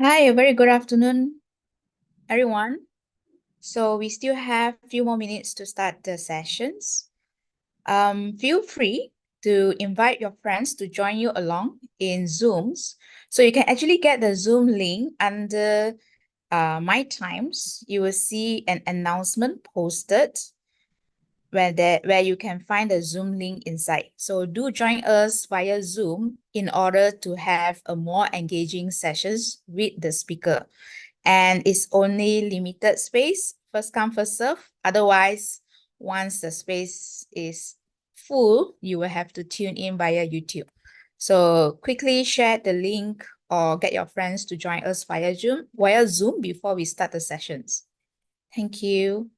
Hi, a very good afternoon, everyone. So we still have a few more minutes to start the sessions. Feel free to invite your friends to join you along in Zooms. So you can actually get the Zoom link under My Times. You will see an announcement posted where you can find the Zoom link inside. So do join us via Zoom in order to have a more engaging sessions with the speaker. And it's only limited space, first come, first serve. Otherwise, once the space is full, you will have to tune in via YouTube. So quickly share the link or get your friends to join us via Zoom before we start the sessions. Thank you.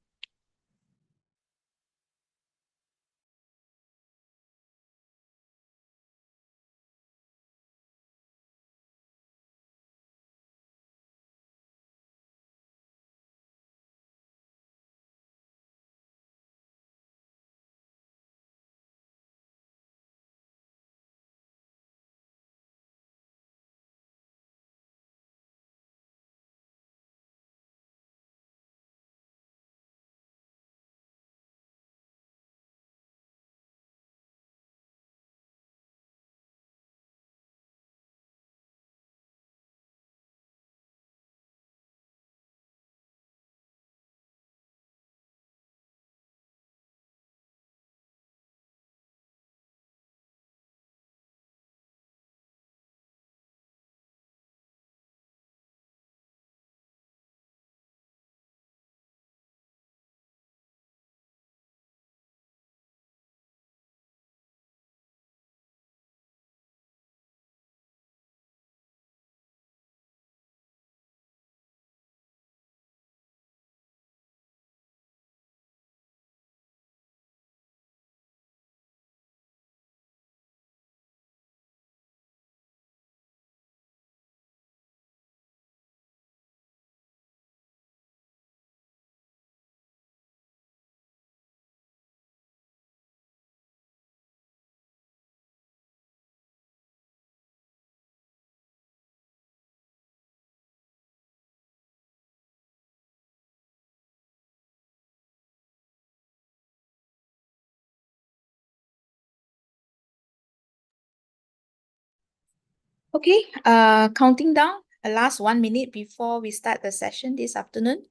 Okay, counting down, a last 1 minute before we start the session this afternoon.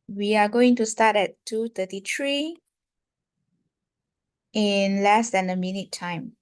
We are going to start at 2:33 in less than a minute time.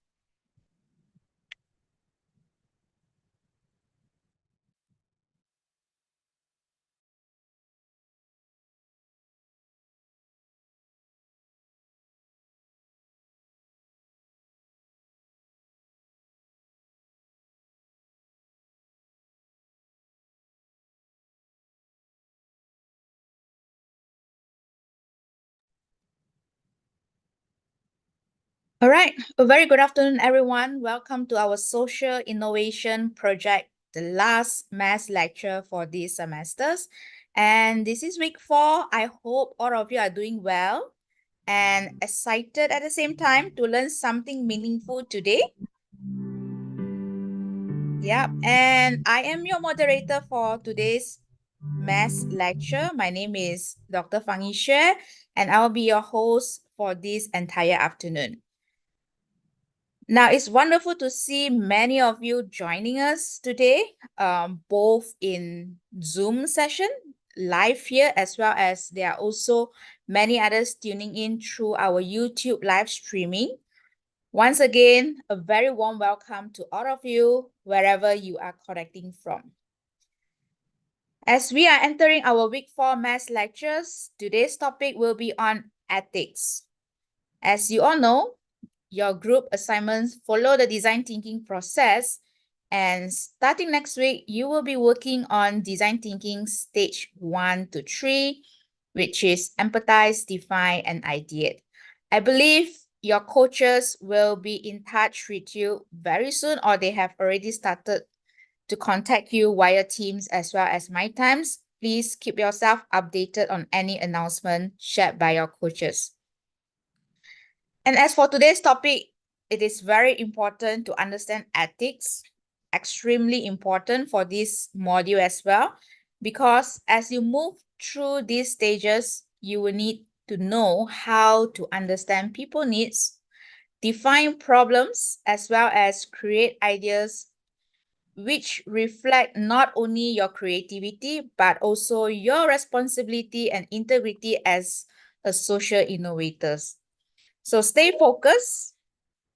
All right, a very good afternoon, everyone. Welcome to our social innovation project, the last mass lecture for these semesters. And this is week 4. I hope all of you are doing well and excited at the same time to learn something meaningful today. Yep, and I am your moderator for today's mass lecture. My name is Dr. Fang Yixue, and I'll be your host for this entire afternoon. Now, it's wonderful to see many of you joining us today, both in Zoom session, live here, as well as there are also many others tuning in through our YouTube live streaming. Once again, a very warm welcome to all of you, wherever you are connecting from. As we are entering our week 4 mass lectures, today's topic will be on ethics. As you all know, your group assignments follow the design thinking process, and starting next week, you will be working on design thinking stage 1 to 3, which is empathize, define, and ideate. I believe your coaches will be in touch with you very soon, or they have already started to contact you via Teams as well as My Times. Please keep yourself updated on any announcement shared by your coaches. And as for today's topic, it is very important to understand ethics extremely important for this module as well, because as you move through these stages, you will need to know how to understand people needs, define problems, as well as create ideas which reflect not only your creativity, but also your responsibility and integrity as a social innovators. So stay focused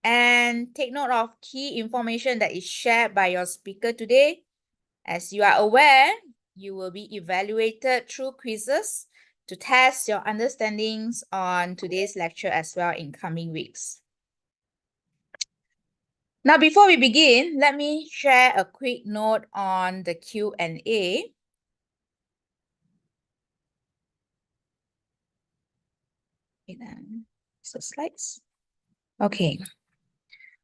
and take note of key information that is shared by your speaker today. As you are aware, you will be evaluated through quizzes to test your understandings on today's lecture as well in coming weeks. Now, before we begin, let me share a quick note on the Q&A. So slides. Okay.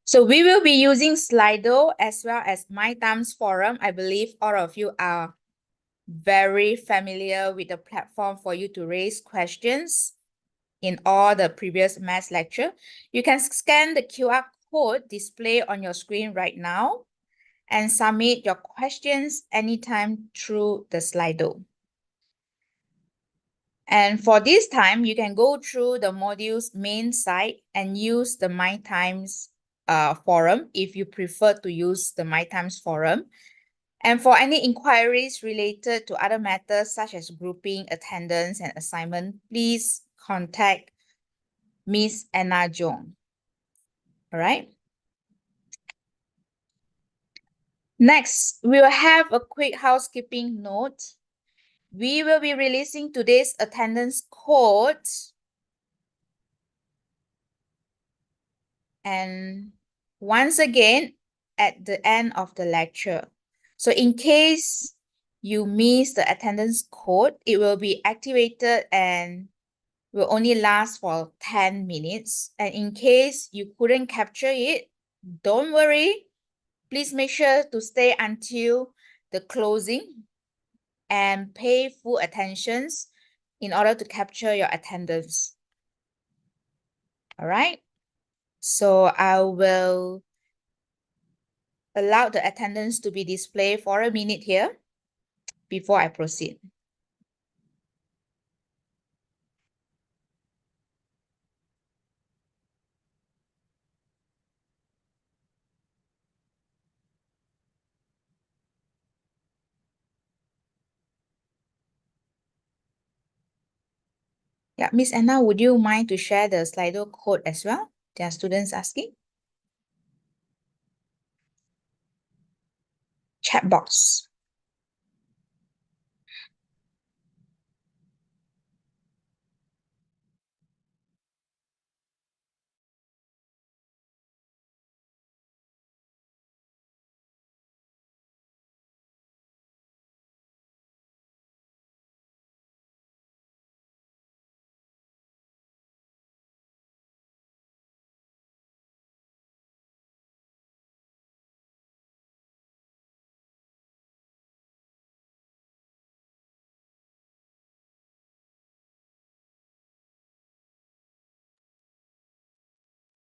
So we will be using Slido as well as MyTimes Forum. I believe all of you are very familiar with the platform for you to raise questions in all the previous maths lecture. You can scan the QR code displayed on your screen right now and submit your questions anytime through the Slido. And for this time, you can go through the module's main site and use the MyTimes forum if you prefer to use the MyTimes forum. And for any inquiries related to other matters such as grouping, attendance, and assignment, please contact Miss Anna Jong. All right. Next, we will have a quick housekeeping note. We will be releasing today's attendance code. And once again, at the end of the lecture. So in case you miss the attendance code, it will be activated and will only last for 10 minutes. And in case you couldn't capture it, don't worry. Please make sure to stay until the closing and pay full attention in order to capture your attendance. All right. So I will allow the attendance to be displayed for a minute here before I proceed. Yeah, Miss Anna, would you mind to share the Slido code as well? There are students asking. Chat box.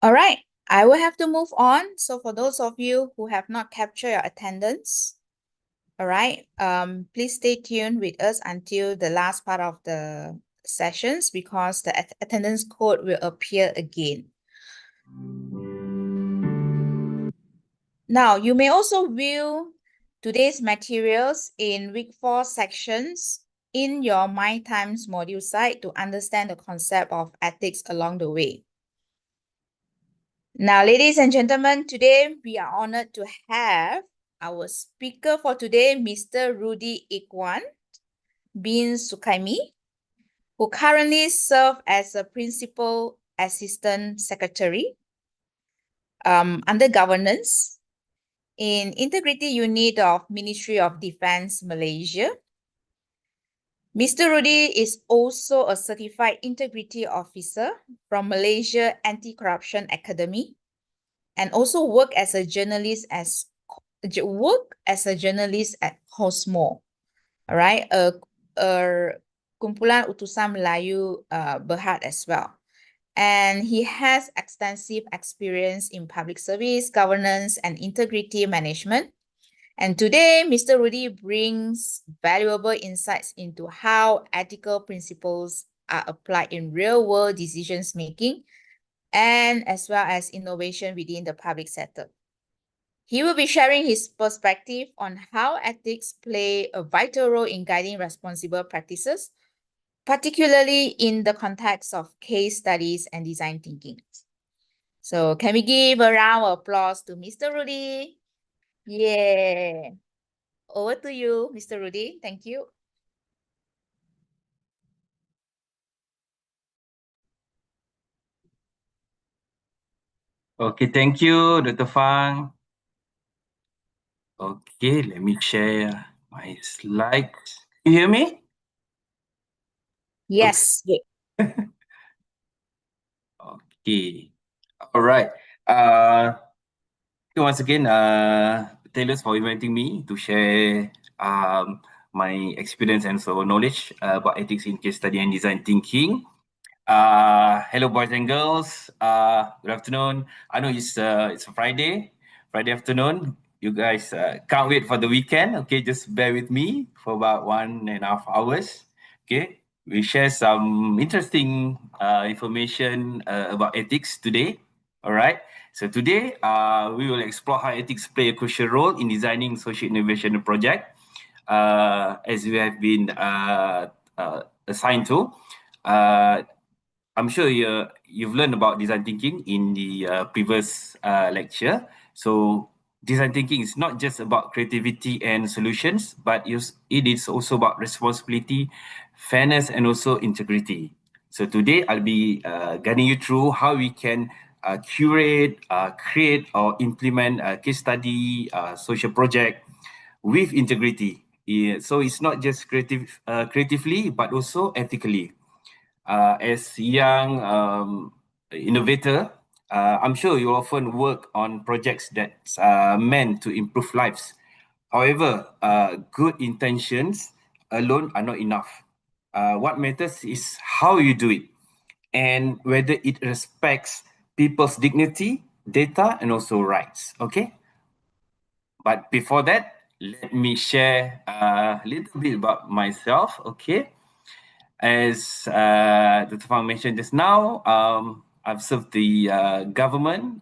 All right, I will have to move on. So for those of you who have not captured your attendance, all right, please stay tuned with us until the last part of the sessions because the attendance code will appear again. Now, you may also view today's materials in week 4 sections in your MyTimes module site to understand the concept of ethics along the way. Now, ladies and gentlemen, today we are honored to have our speaker for today, Mr. Rudy Ikwan bin Sukaimi, who currently serves as a Principal Assistant Secretary under governance in Integrity Unit of Ministry of Defense, Malaysia. Mr. Rudy is also a certified integrity officer from Malaysia Anti-Corruption Academy and also work as a journalist at Cosmo. All right, a kumpulan utusan Melayu Berhad as well. And he has extensive experience in public service, governance, and integrity management. And today, Mr. Rudy brings valuable insights into how ethical principles are applied in real-world decisions making and as well as innovation within the public sector. He will be sharing his perspective on how ethics play a vital role in guiding responsible practices, particularly in the context of case studies and design thinking. So can we give a round of applause to Mr. Rudy? Yeah. Over to you, Mr. Rudy. Thank you. Okay, thank you, Dr. Fang. Okay, let me share my slides. Can you hear me? Yes. Okay. All right. Once again, Taylor, for inviting me to share my experience and so knowledge about ethics in case study and design thinking. Hello, boys and girls. Good afternoon. I know it's a Friday afternoon. You guys can't wait for the weekend. Okay, just bear with me for about 1.5 hours. Okay, we share some interesting information about ethics today. All right. So today, we will explore how ethics play a crucial role in designing social innovation project, as we have been assigned to. Uh, I'm sure you've learned about design thinking in the previous lecture. So design thinking is not just about creativity and solutions, but it is also about responsibility, fairness, and also integrity. So today I'll be guiding you through how we can curate, create, or implement a case study, social project with integrity. Yeah, so it's not just creatively, but also ethically. As young innovator, I'm sure you often work on projects that are meant to improve lives. However, good intentions alone are not enough. What matters is how you do it and whether it respects people's dignity, data, and also rights. Okay. But before that, let me share a little bit about myself. Okay. As Dr. Fang mentioned just now, I've served the government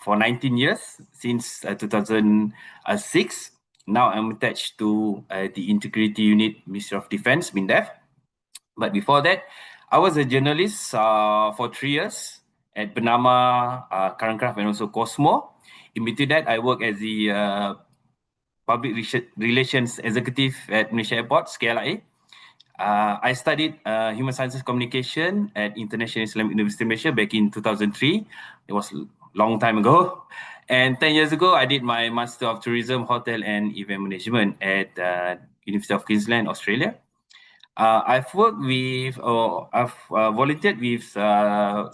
for 19 years since 2006. Now I'm attached to the Integrity Unit, Ministry of Defense, MINDEF. But before that, I was a journalist for 3 years at Bernama, Current and also Cosmo. In between that, I worked as the Public Relations Executive at Malaysia Airports, KLIA. I studied Human Sciences Communication at International Islamic University Malaysia back in 2003. It was a long time ago. And 10 years ago, I did my Master of Tourism, Hotel and Event Management at University of Queensland, Australia. I've worked with, or I've volunteered with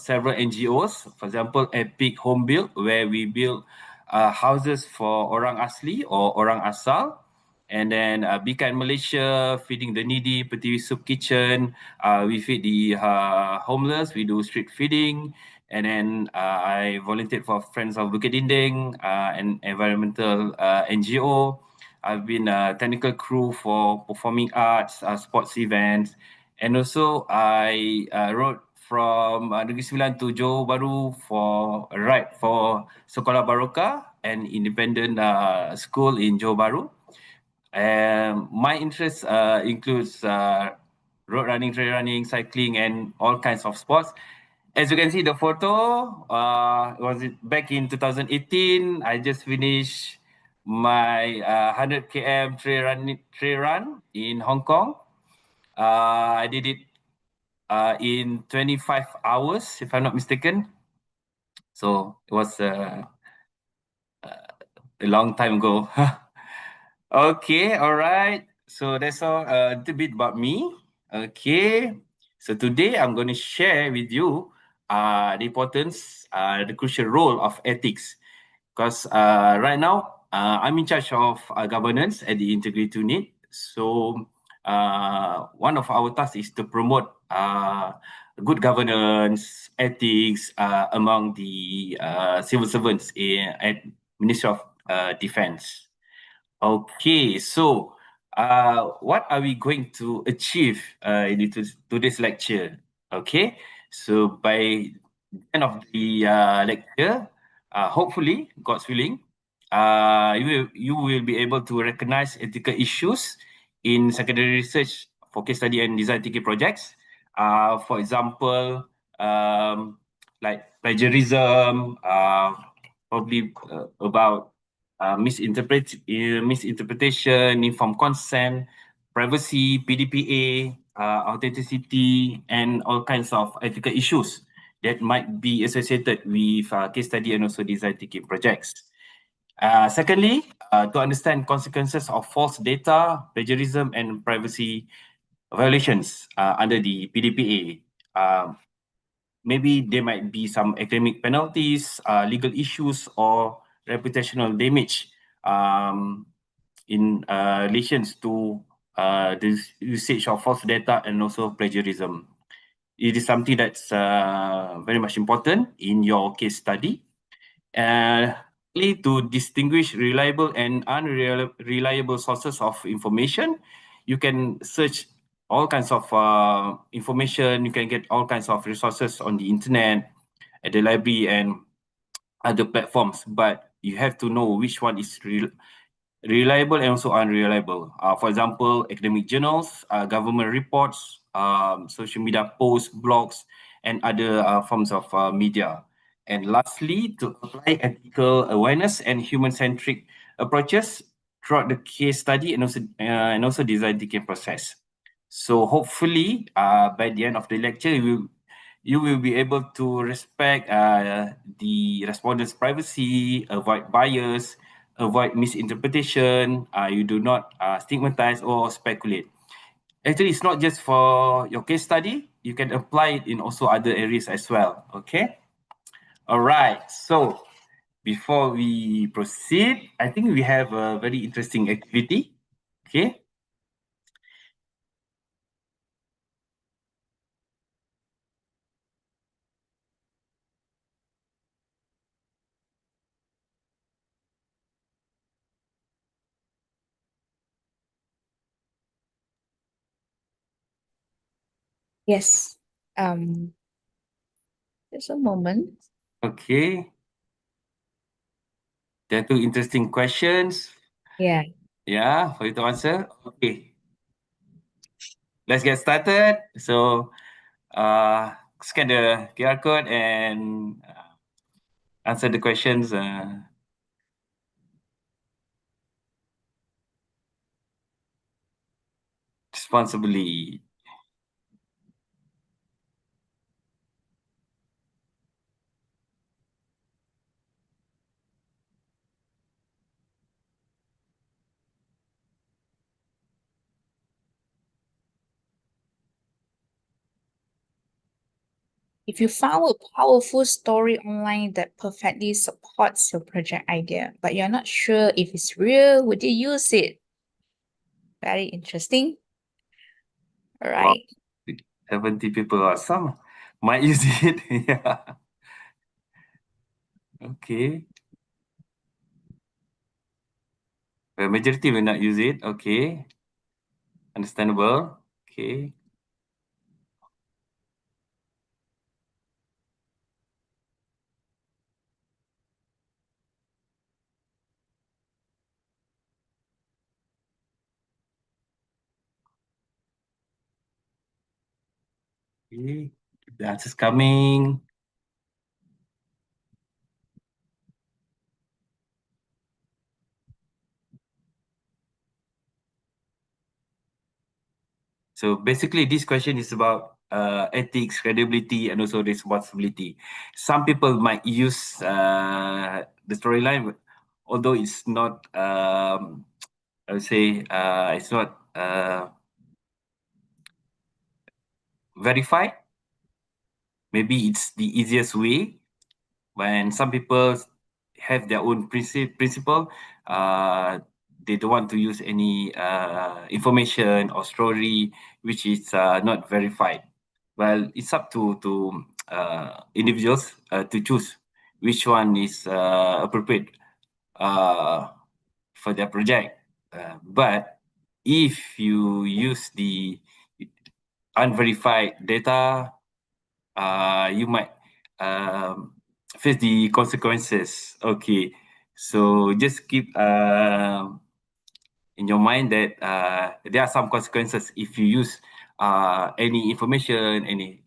several NGOs. For example, Epic Home Build, where we build houses for orang asli or orang asal. And then Bika in Malaysia, feeding the needy, Pertiwi Soup Kitchen. We feed the homeless. We do street feeding. And then I volunteered for Friends of Bukit Dinding, an environmental NGO. I've been a technical crew for performing arts, sports events. And also I rode from Negeri Sembilan to Johor Bahru for a ride for Sekolah Baroka, an independent school in Johor Bahru. My interests includes road running, trail running, cycling, and all kinds of sports. As you can see the photo, was it back in 2018? I just finished my 100 km trail run in Hong Kong. I did it in 25 hours, if I'm not mistaken. So it was a long time ago. Okay, all right. So that's all a little bit about me. Okay. So today I'm going to share with you the importance, the crucial role of ethics. Because right now I'm in charge of governance at the Integrity Unit. So one of our tasks is to promote good governance, ethics among the civil servants at Ministry of defense. Okay, so what are we going to achieve in today's lecture? Okay, so by the end of the lecture, hopefully, God's willing, you will be able to recognize ethical issues in secondary research for case study and design thinking projects. For example, like plagiarism, probably about misinterpretation, informed consent, privacy, PDPA, authenticity, and all kinds of ethical issues that might be associated with case study and also design thinking projects. Secondly, to understand consequences of false data, plagiarism, and privacy violations under the PDPA. Maybe there might be some academic penalties, legal issues, or reputational damage in relations to the usage of false data and also plagiarism. It is something that's very much important in your case study. To distinguish reliable and unreliable sources of information, you can search all kinds of information. You can get all kinds of resources on the internet, at the library, and other platforms. But you have to know which one is reliable and also unreliable. For example, academic journals, government reports, social media posts, blogs, and other forms of media. And lastly, to apply ethical awareness and human-centric approaches throughout the case study and also design thinking process. So hopefully, by the end of the lecture, you will be able to respect the respondent's privacy, avoid bias, avoid misinterpretation. You do not stigmatize or speculate. Actually, it's not just for your case study. You can apply it in also other areas as well. Okay. All right. So before we proceed, I think we have a very interesting activity. Okay. Yes. Just a moment. Okay. There are two interesting questions. Yeah. Yeah, for you to answer. Okay. Let's get started. So, scan the QR code and answer the questions responsibly. If you found a powerful story online that perfectly supports your project idea, but you're not sure if it's real, would you use it? Very interesting. All Wow, right. 70 people or some might use it. Yeah. Okay. The majority will not use it. Okay. Understandable. Okay. Okay. The answer's coming. So basically, this question is about ethics, credibility, and also responsibility. Some people might use the storyline, although it's not, I would say, it's not verified. Maybe it's the easiest way. When some people have their own principle, uh, they don't want to use any information or story which is not verified. Well, it's up to individuals to choose which one is appropriate for their project. But if you use the unverified data, you might face the consequences. Okay, so just keep in your mind that there are some consequences if you use any information, any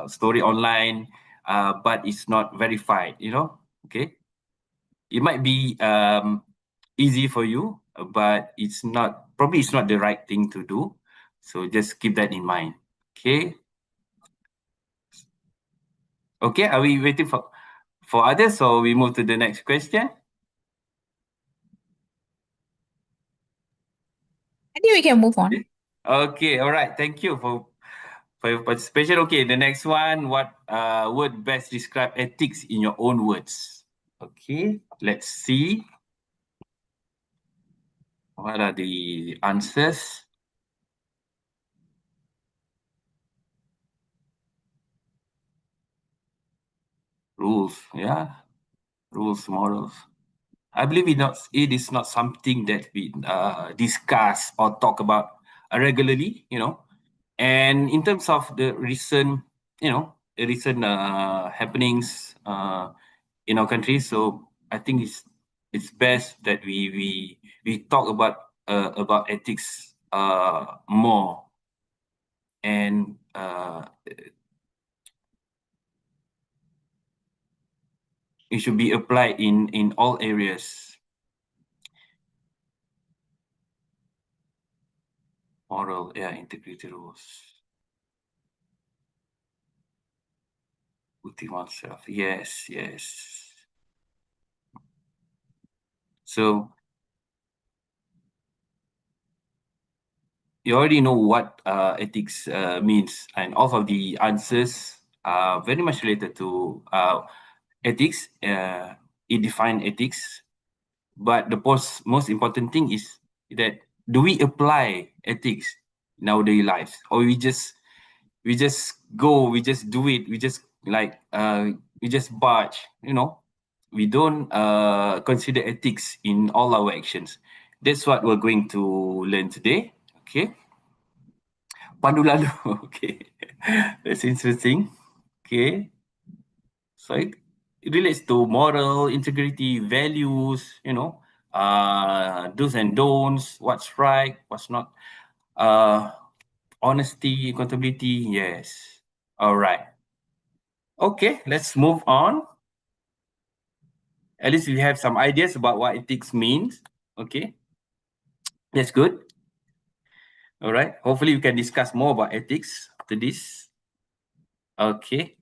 story online, but it's not verified, you know, okay? It might be easy for you, but probably it's not the right thing to do. So just keep that in mind, okay? Okay, are we waiting for others, so we move to the next question? I think we can move on. Okay, all right. Thank you for your participation. Okay, the next one. What would best describe ethics in your own words? Okay, let's see. What are the answers? Rules, yeah. Rules, morals. I believe it is not something that we discuss or talk about regularly, you know. And in terms of the recent, recent happenings in our country, so I think it's best that we talk about ethics more, and it should be applied in all areas. Moral, yeah, integrity rules. Putting oneself, yes, yes. So you already know what ethics means, and all of the answers are very much related to ethics. It defines ethics, but the most important thing is that do we apply ethics in our daily lives, or we just go, we just do it, we just we just barge, you know, we don't consider ethics in all our actions. That's what we're going to learn today. Okay, pandu lalu. Okay, that's interesting. Okay, so it relates to moral integrity, values, you know, do's and don'ts, what's right, what's not, uh honesty, accountability. Yes, all right. Okay, let's move on. At least we have some ideas about what ethics means. Okay, that's good. All right. Hopefully, we can discuss more about ethics after this. Okay.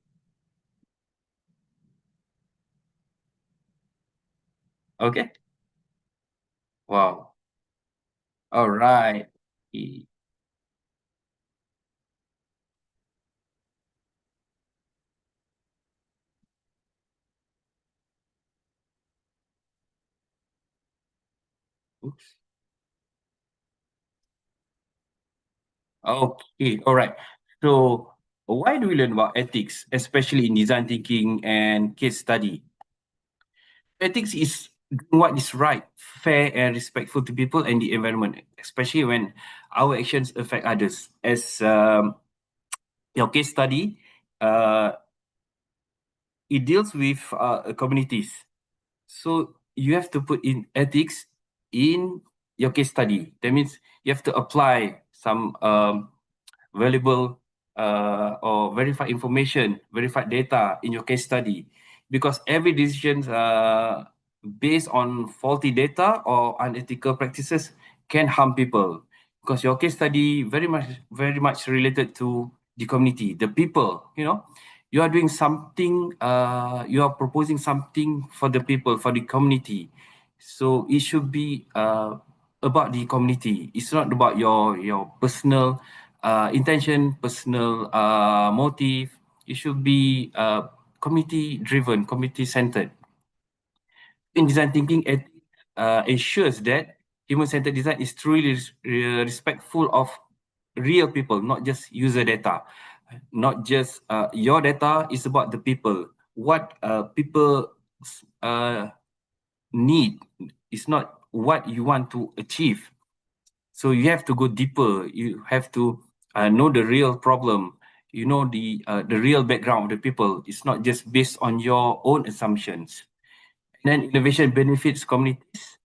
Okay. Wow. All right. Oops. Okay. All right. So, why do we learn about ethics, especially in design thinking and case study? Ethics is doing what is right, fair, and respectful to people and the environment, especially when our actions affect others. As your case study, uh, it deals with communities. So you have to put in ethics in your case study. That means you have to apply some valuable or verified information, verified data in your case study, because every decision based on faulty data or unethical practices can harm people. Because your case study very much related to the community, the people. You know, you are doing something. You are proposing something for the people, for the community. So it should be about the community. It's not about your personal intention, personal motive. It should be community driven, community centered. In design thinking, it ensures that human centered design is truly respectful of real people, not just user data. Not just your data is about the people. What people uh, need. It's not what you want to achieve. So you have to go deeper. You have to know the real problem. You know the real background of the people. It's not just based on your own assumptions. And then innovation benefits communities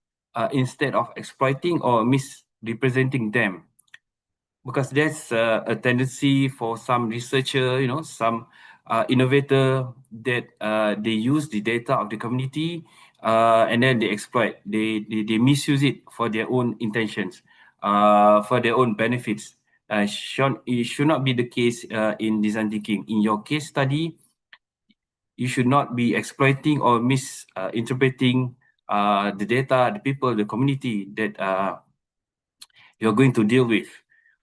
instead of exploiting or misrepresenting them. Because there's a tendency for some researcher, some innovator that they use the data of the community and then they exploit, they misuse it for their own intentions, for their own benefits. It should not be the case in design thinking. In your case study, you should not be exploiting or misinterpreting the data, the people, the community that you're going to deal with.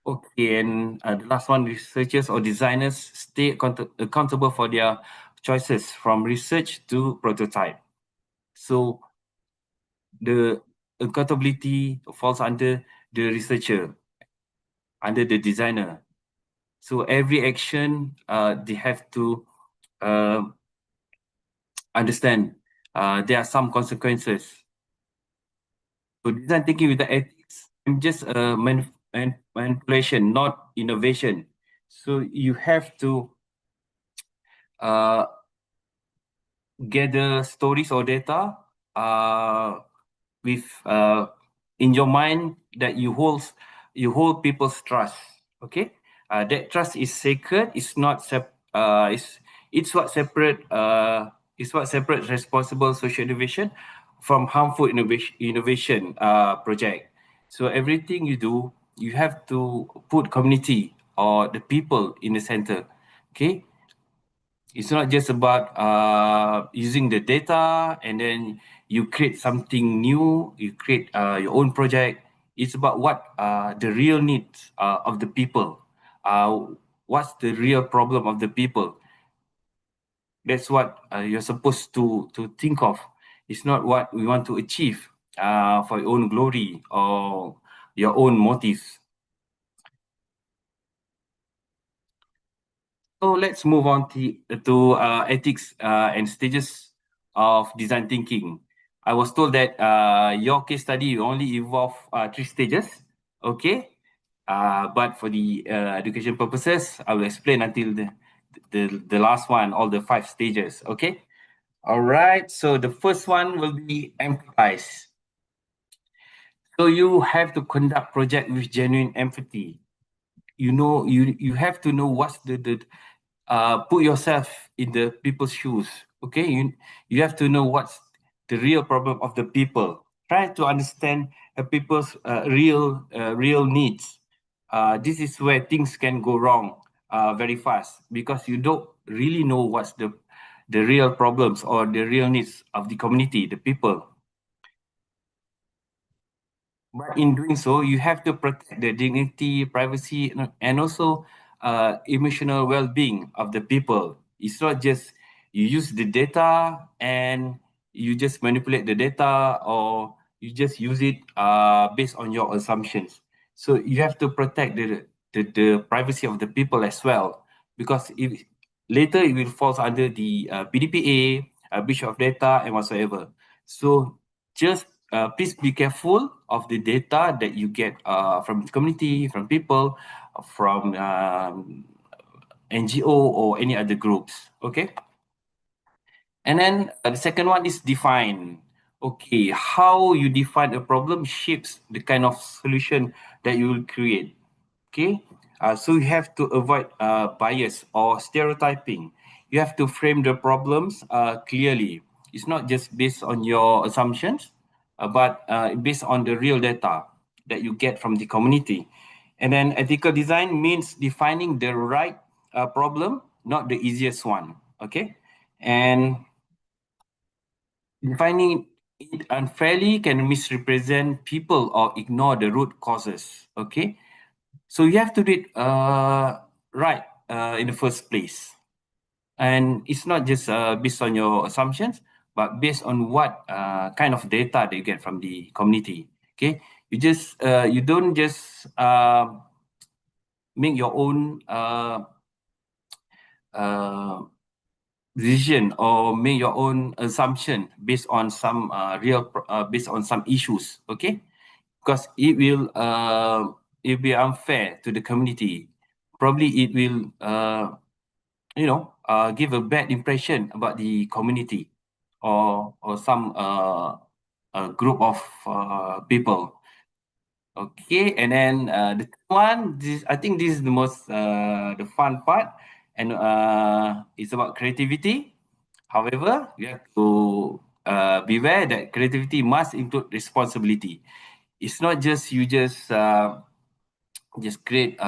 Okay, and the last one, researchers or designers stay accountable for their choices from research to prototype. So the accountability falls under the researcher, under the designer. So every action, they have to uh, understand there are some consequences. So design thinking with the ethics, I'm just a manipulation, not innovation. So you have to uh, gather stories or data with in your mind that you hold people's trust. Okay, that trust is sacred. It's not it's what separate responsible social innovation from harmful innovation project. So everything you do, you have to put community or the people in the center. Okay, it's not just about using the data and then you create something new, you create your own project. It's about what the real needs of the people. What's the real problem of the people? That's what you're supposed to think of. It's not what we want to achieve for your own glory or your own motives. So let's move on to ethics and stages of design thinking. I was told that your case study only involve 3 stages, okay? But for the education purposes, I will explain until the last one, all the 5 stages, okay? All right, so the first one will be empathize. So you have to conduct project with genuine empathy. You have to know what's the put yourself in the people's shoes. Okay, you have to know what's the real problem of the people. Try to understand people's real needs. This is where things can go wrong very fast because you don't really know what's the real problems or the real needs of the community, the people. But in doing so, you have to protect the dignity, privacy, and also emotional well-being of the people. It's not just you use the data and you just manipulate the data or you just use it based on your assumptions. So you have to protect the privacy of the people as well, because if later it will fall under the PDPA, breach of data and whatsoever. So just please be careful of the data that you get from the community, from people, from NGO or any other groups. Okay. And then the second one is define. Okay, how you define a problem shapes the kind of solution that you will create. Okay, so you have to avoid bias or stereotyping. You have to frame the problems clearly. It's not just based on your assumptions, but based on the real data that you get from the community. And then ethical design means defining the right problem, not the easiest one. Okay, and defining it unfairly can misrepresent people or ignore the root causes. Okay, so you have to do it right in the first place. And it's not just based on your assumptions, but based on what kind of data that you get from the community. Okay, you don't just make your own uh, decision or make your own assumption based on some based on some issues. Okay, because it be unfair to the community. Probably it will give a bad impression about the community or some a group of people. Okay, and then the third one, this I think this is the most the fun part, and it's about creativity. However, you have to beware that creativity must include responsibility. It's not just you just create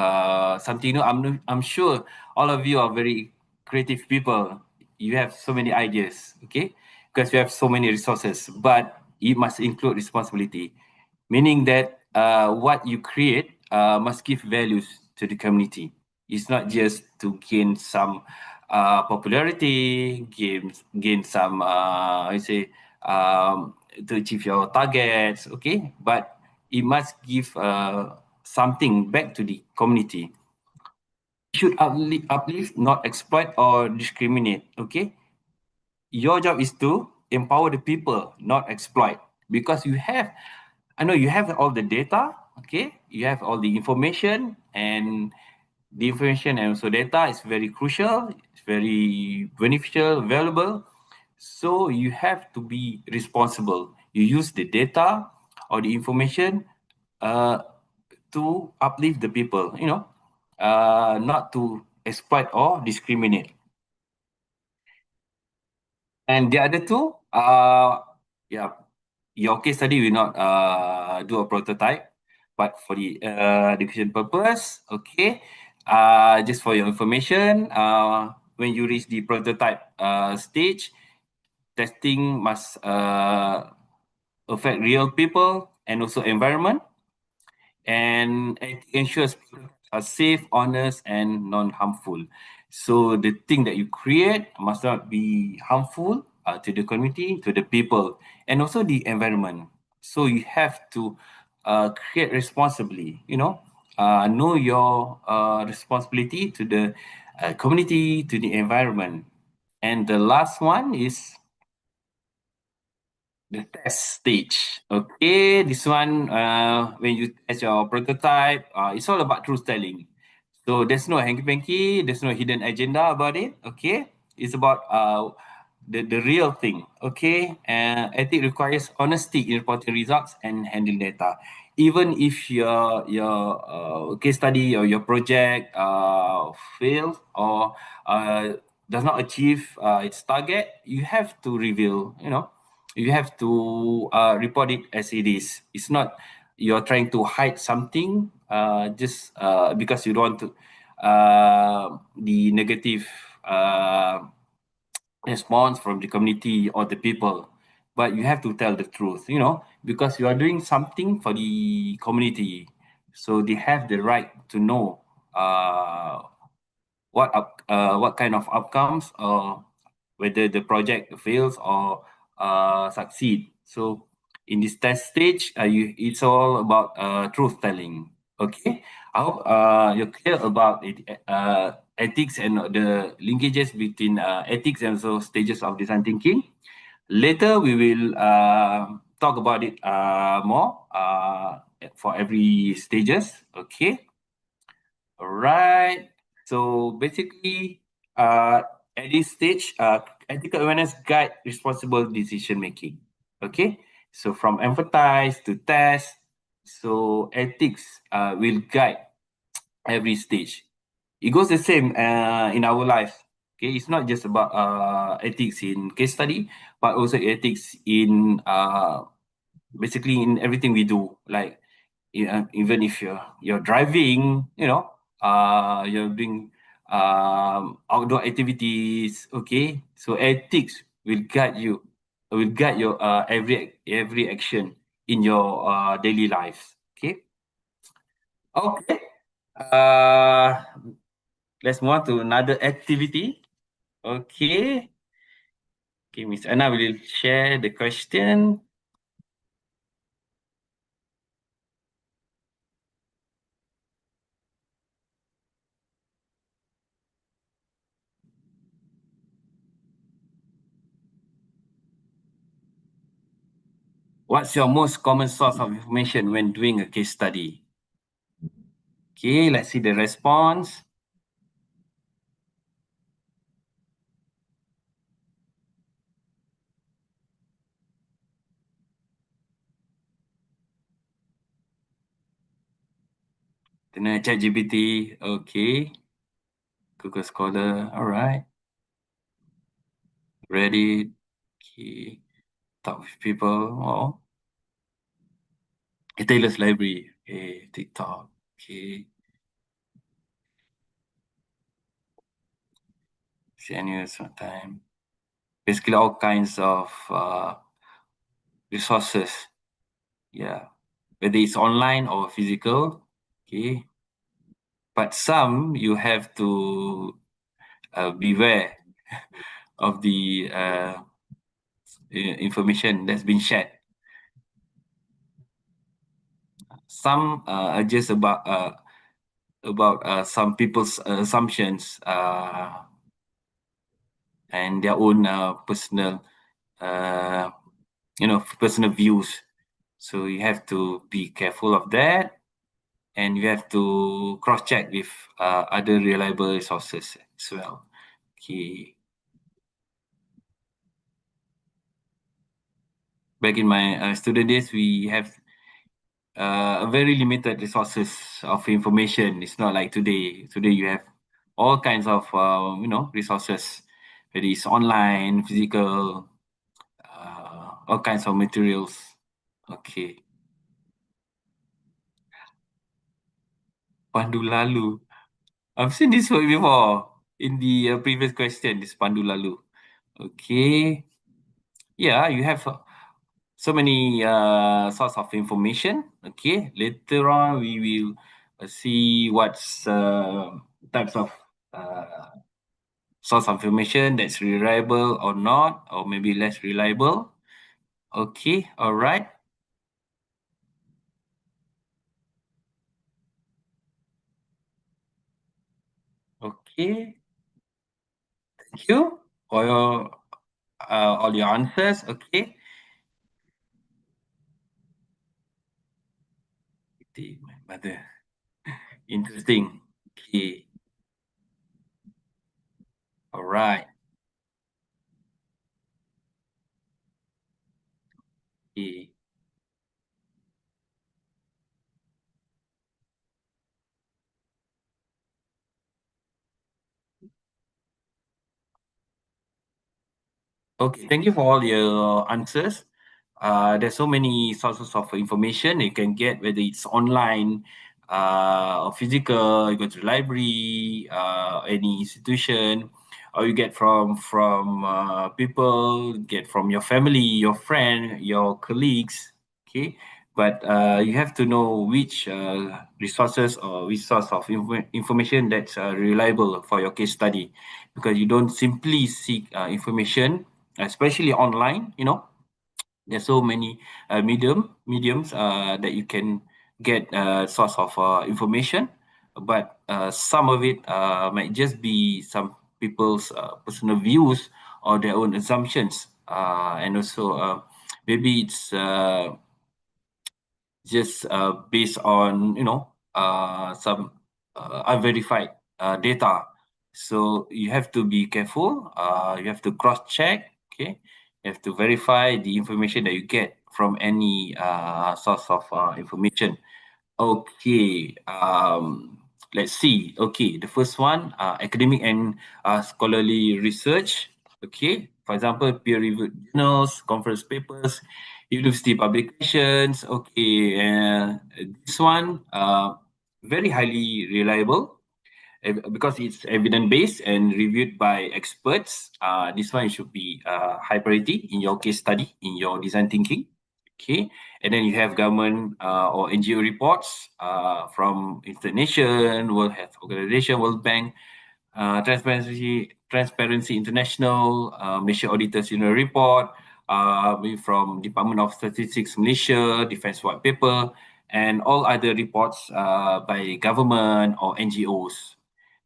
something new. I'm sure all of you are very creative people. You have so many ideas, okay? Because you have so many resources, but it must include responsibility, meaning that what you create must give values to the community. It's not just to gain some popularity, gain some I say to achieve your targets, okay? But it must give something back to the community. Should uplift, not exploit or discriminate. Okay, your job is to empower the people, not exploit. Because I know you have all the data. Okay, you have all the information, and the information and also data is very crucial. It's very beneficial, valuable. So you have to be responsible. You use the data or the information uh, to uplift the people, not to exploit or discriminate. And the other two, yeah, your case study will not do a prototype, but for the education purpose, okay, just for your information, when you reach the prototype stage, testing must affect real people and also environment, and it ensures products are safe, honest, and non-harmful. So the thing that you create must not be harmful to the community, to the people, and also the environment. So you have to create responsibly. Know your responsibility to the community, to the environment. And the last one is the test stage. Okay, this one, when you test your prototype, it's all about truth telling. So there's no hanky panky, there's no hidden agenda about it. Okay, it's about the real thing. Okay, ethic requires honesty in reporting results and handling data. Even if your case study or your project fails or does not achieve its target, you have to reveal. You have to report it as it is. It's not you're trying to hide something just because you don't want to the negative uh, response from the community or the people. But you have to tell the truth, because you are doing something for the community. So they have the right to know what kind of outcomes or whether the project fails or succeed. So in this test stage, it's all about truth telling. Okay, I hope you're clear about it, ethics and the linkages between ethics and so stages of design thinking. Later, we will talk about it more for every stages. Okay. All right. So basically, at this stage, ethical awareness guide responsible decision making. Okay. So from empathize to test, so ethics will guide every stage. It goes the same in our life. Okay, it's not just about ethics in case study, but also ethics in basically in everything we do. Like even if you're driving, you're doing outdoor activities. Okay, so ethics will guide your every action in your daily life. Okay. Okay. Uh, let's move on to another activity. Okay. Okay, Miss Anna will share the question. What's your most common source of information when doing a case study? Okay, let's see the response. Kena ChatGPT. Okay. Google Scholar. All right. Reddit. Okay. Talk with people. Oh. Taylor's Library. Okay. TikTok. Okay. CNews sometime. Basically all kinds of resources. Yeah. Whether it's online or physical. Okay. But some you have to beware of the information that's been shared. Some are just about some people's assumptions and their own personal, uh, personal views. So you have to be careful of that, and you have to cross-check with other reliable sources as well. Okay. Back in my student days, we have very limited resources of information. It's not like today. Today you have all kinds of resources, whether it's online, physical, all kinds of materials. Okay, Pandu Lalu. I've seen this word before in the previous question. This Pandu Lalu. Okay, yeah, you have so many source of information. Okay, later on we will see what's types of source of information that's reliable or not, or maybe less reliable. Okay, all right. Okay, thank you for your all your answers. Okay, my mother. Interesting. Okay, all right. Okay. Okay, thank you for all your answers. There's so many sources of information you can get, whether it's online or physical. You go to the library, any institution, or you get from people, get from your family, your friend, your colleagues. Okay, but you have to know which resources or which source of information that's reliable for your case study, because you don't simply seek information, especially online. There's so many mediums that you can get source of information, but some of it might just be some people's personal views or their own assumptions, and also maybe it's just based on some unverified data. So you have to be careful. You have to cross check. Okay, you have to verify the information that you get from any source of information. Okay, let's see. Okay, the first one, academic and scholarly research. Okay, for example, peer-reviewed journals, conference papers, university publications. Okay, this one, very highly reliable because it's evidence-based and reviewed by experts. This one should be high priority in your case study, in your design thinking. Okay, and then you have government or NGO reports from United Nations, World Health Organization, World Bank, Transparency International, Malaysia Auditors General Report, from Department of Statistics Malaysia, Defence White Paper, and all other reports by government or NGOs.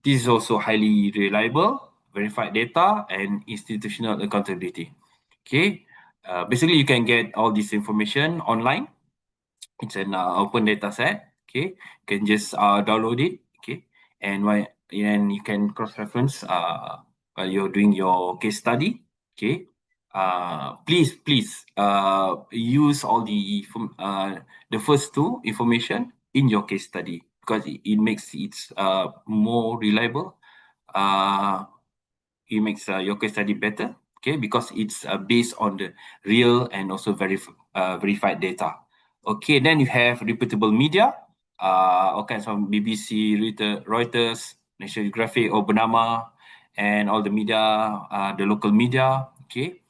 This is also highly reliable, verified data, and institutional accountability. Okay. Basically, you can get all this information online. It's an open data set. Okay, you can just download it. Okay, and you can cross-reference while you're doing your case study. Okay, please use all the first two information in your case study because it makes it more reliable. It makes your case study better. Okay, because it's based on the real and also verified data. Okay, then you have reputable media, all kinds of BBC, Reuters, National Geographic, or Bernama, and all the media, the local media. Okay,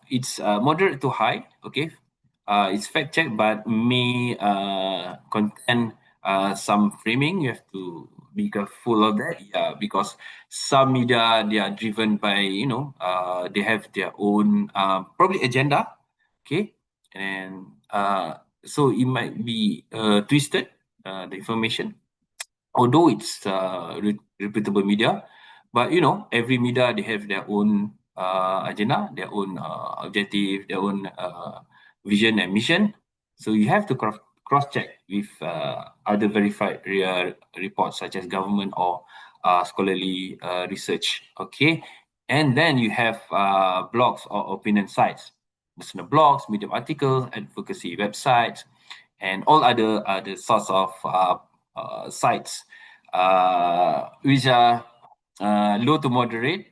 it's moderate to high. Okay, it's fact checked, but may contain some framing. You have to be careful of that. Yeah, because some media they are driven by they have their own probably agenda. Okay, and so it might be twisted the information although it's reputable media, but every media they have their own agenda, their own objective, their own vision and mission. So you have to cross check with other verified reports such as government or scholarly research. Okay, and then you have blogs or opinion sites, personal blogs, medium articles, advocacy websites, and all other sorts of sites which are low to moderate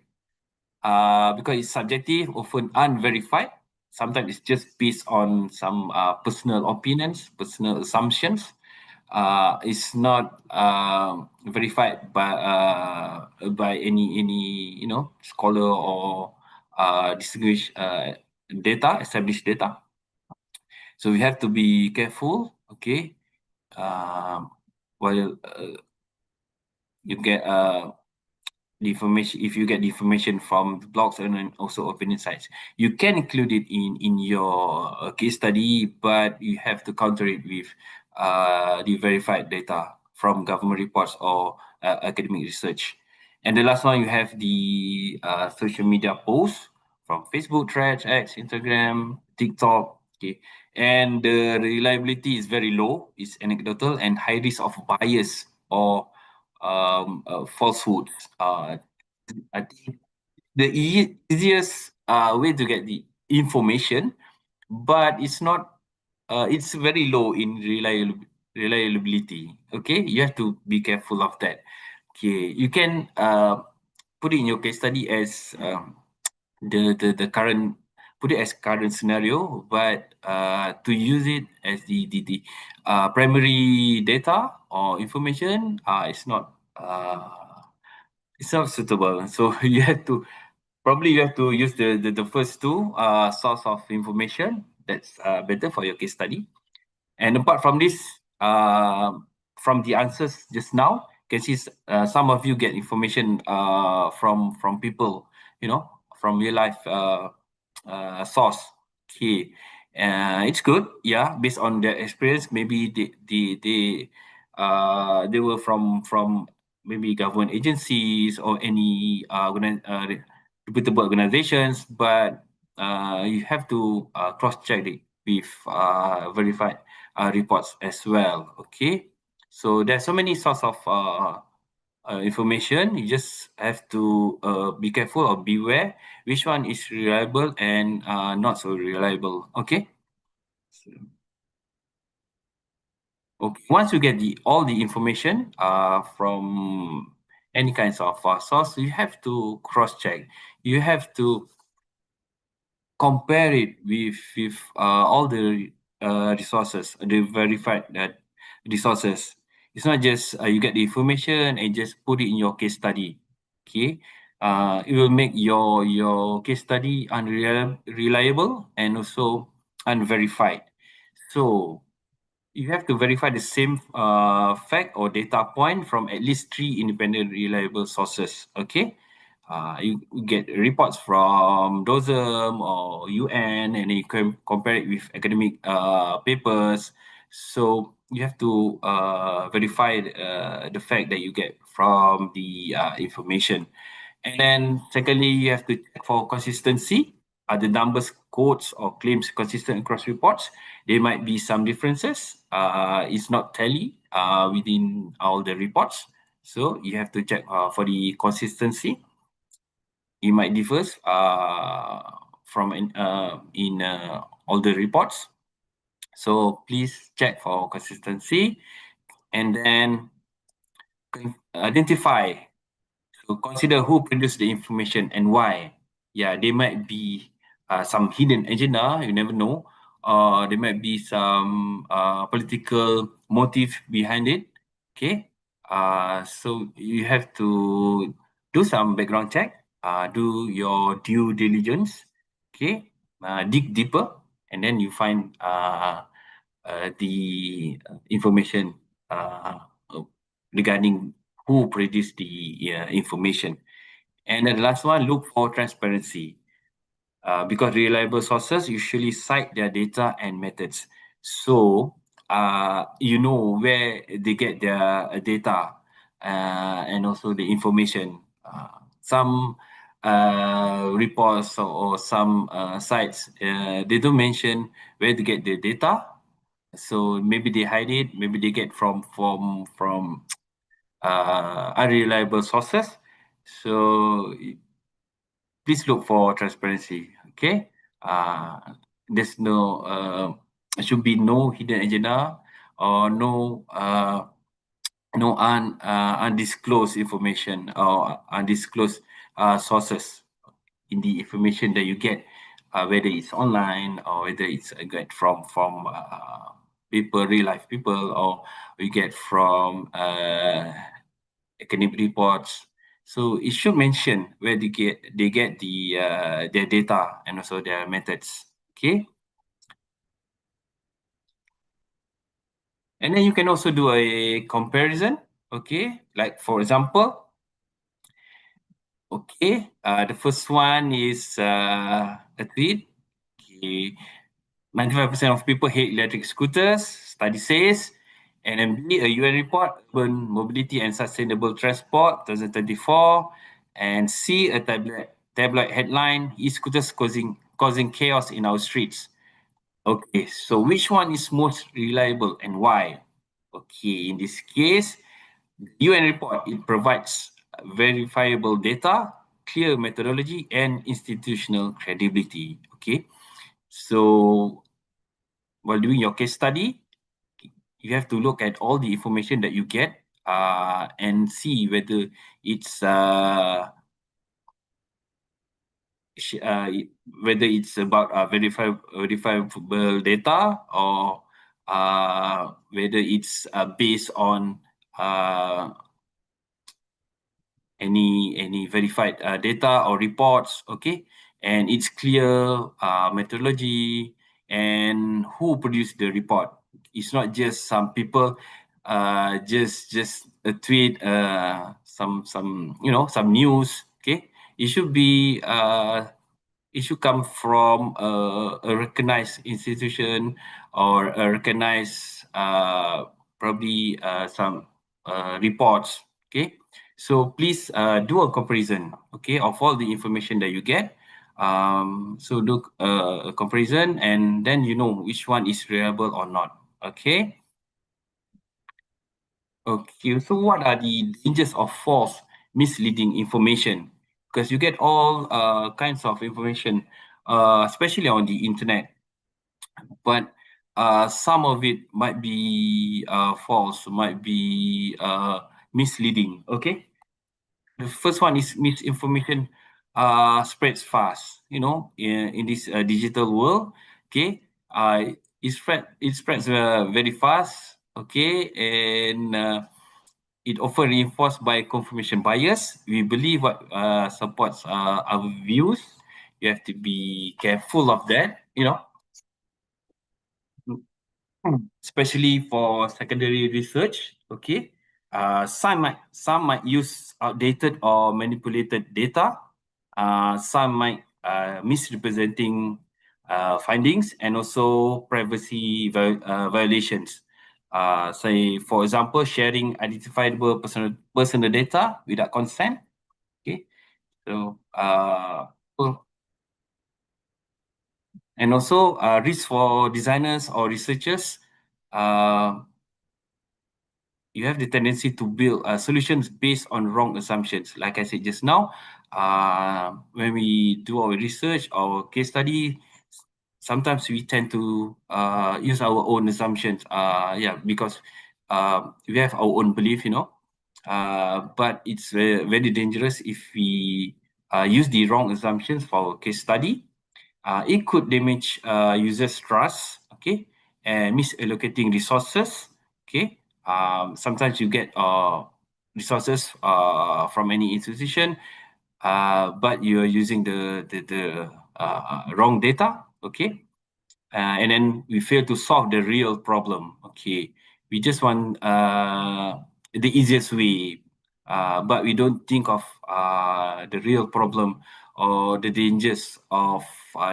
because it's subjective, often unverified. Sometimes it's just based on some personal opinions, personal assumptions. It's not verified by any scholar or distinguished established data. So we have to be careful. Okay, while you get the information, if you get the information from the blogs and then also opinion sites, you can include it in your case study, but you have to counter it with the verified data from government reports or academic research. And the last one, you have the social media posts from Facebook, Threads, X, Instagram, TikTok. Okay, and the reliability is very low. It's anecdotal and high risk of bias or falsehoods. I think the easiest way to get the information, but it's not. It's very low in reliability. Okay, you have to be careful of that. Okay, you can put it in your case study as the current put it as current scenario, but to use it as the primary data or information, it's not suitable. So you have to use the first two source of information. That's better for your case study. And apart from this, from the answers just now, you can see some of you get information from people, from real life source. Okay, it's good. Yeah, based on their experience, maybe they were from maybe government agencies or any reputable organizations, but you have to cross check it with verified reports as well. Okay, so there's so many sorts of information. You just have to be careful or beware which one is reliable and not so reliable. Okay. Okay. Once you get all the information from any kinds of source, you have to cross check. You have to compare it with all the resources, the verified resources. It's not just you get the information and just put it in your case study. Okay, it will make your case study unreliable and also unverified. So you have to verify the same fact or data point from at least 3 independent reliable sources. Okay, you get reports from DOSM or UN, and you can compare it with academic papers. So you have to verify the fact that you get from the information. And then secondly, you have to check for consistency. are the numbers, codes, or claims consistent across reports? There might be some differences. It's not tally within all the reports. So you have to check for the consistency. It might differ from in all the reports. So please check for consistency, and then identify. So consider who produced the information and why. Yeah, there might be some hidden agenda, you never know. There might be some political motive behind it. Okay. So you have to do some background check, do your due diligence. Okay. Dig deeper, and then you find the information uh, regarding who produced the information. And then the last one, look for transparency. Because reliable sources usually cite their data and methods. So you know where they get their data and also the information. Some reports or some sites, they don't mention where to get the data. So maybe they hide it, maybe they get from unreliable sources. So please look for transparency. Okay. Uh, there's no should be no hidden agenda or no undisclosed information or undisclosed sources in the information that you get, whether it's online or whether it's get from people, real life people, or we get from academic reports. So it should mention where they get their data and also their methods. Okay. And then you can also do a comparison. Okay. Like for example, okay, the first one is a tweet. Okay. 95% of people hate electric scooters, study says. And then B, a UN report, Urban Mobility and Sustainable Transport, 2024. And C, a tabloid headline, e-scooters causing chaos in our streets. Okay, so which one is most reliable and why? Okay, in this case, UN report, it provides verifiable data, clear methodology, and institutional credibility. Okay, so while doing your case study, you have to look at all the information that you get and see whether it's sh- uh, whether it's about verifiable data or whether it's based on uh, any verified data or reports. Okay, and it's clear methodology and who produced the report. It's not just some people just a tweet, some some news. Okay, it should be it should come from a recognized institution or a recognized probably some reports. Okay, so please do a comparison, okay, of all the information that you get. So do a comparison, and then you know which one is reliable or not. Okay. Okay. So what are the dangers of false, misleading information? Because you get all kinds of information, especially on the internet, but some of it might be false, might be misleading. Okay. The first one is misinformation spreads fast, in this digital world. Okay. It spreads very fast. Okay. And it often reinforced by confirmation bias. We believe what supports our views. You have to be careful of that, especially for secondary research. Okay. Some might use outdated or manipulated data. Some might misrepresenting findings, and also privacy violations. Say, for example, sharing identifiable personal data without consent. Okay. So And also risk for designers or researchers. You have the tendency to build solutions based on wrong assumptions. Like I said just now, when we do our research or case study, sometimes we tend to use our own assumptions. Because we have our own belief, but it's very, very dangerous if we use the wrong assumptions for our case study. It could damage users' trust, okay, and misallocating resources, okay. Sometimes you get resources from any institution, but you are using the wrong data, okay, and then we fail to solve the real problem. Okay, we just want the easiest way, but we don't think of the real problem or the dangers of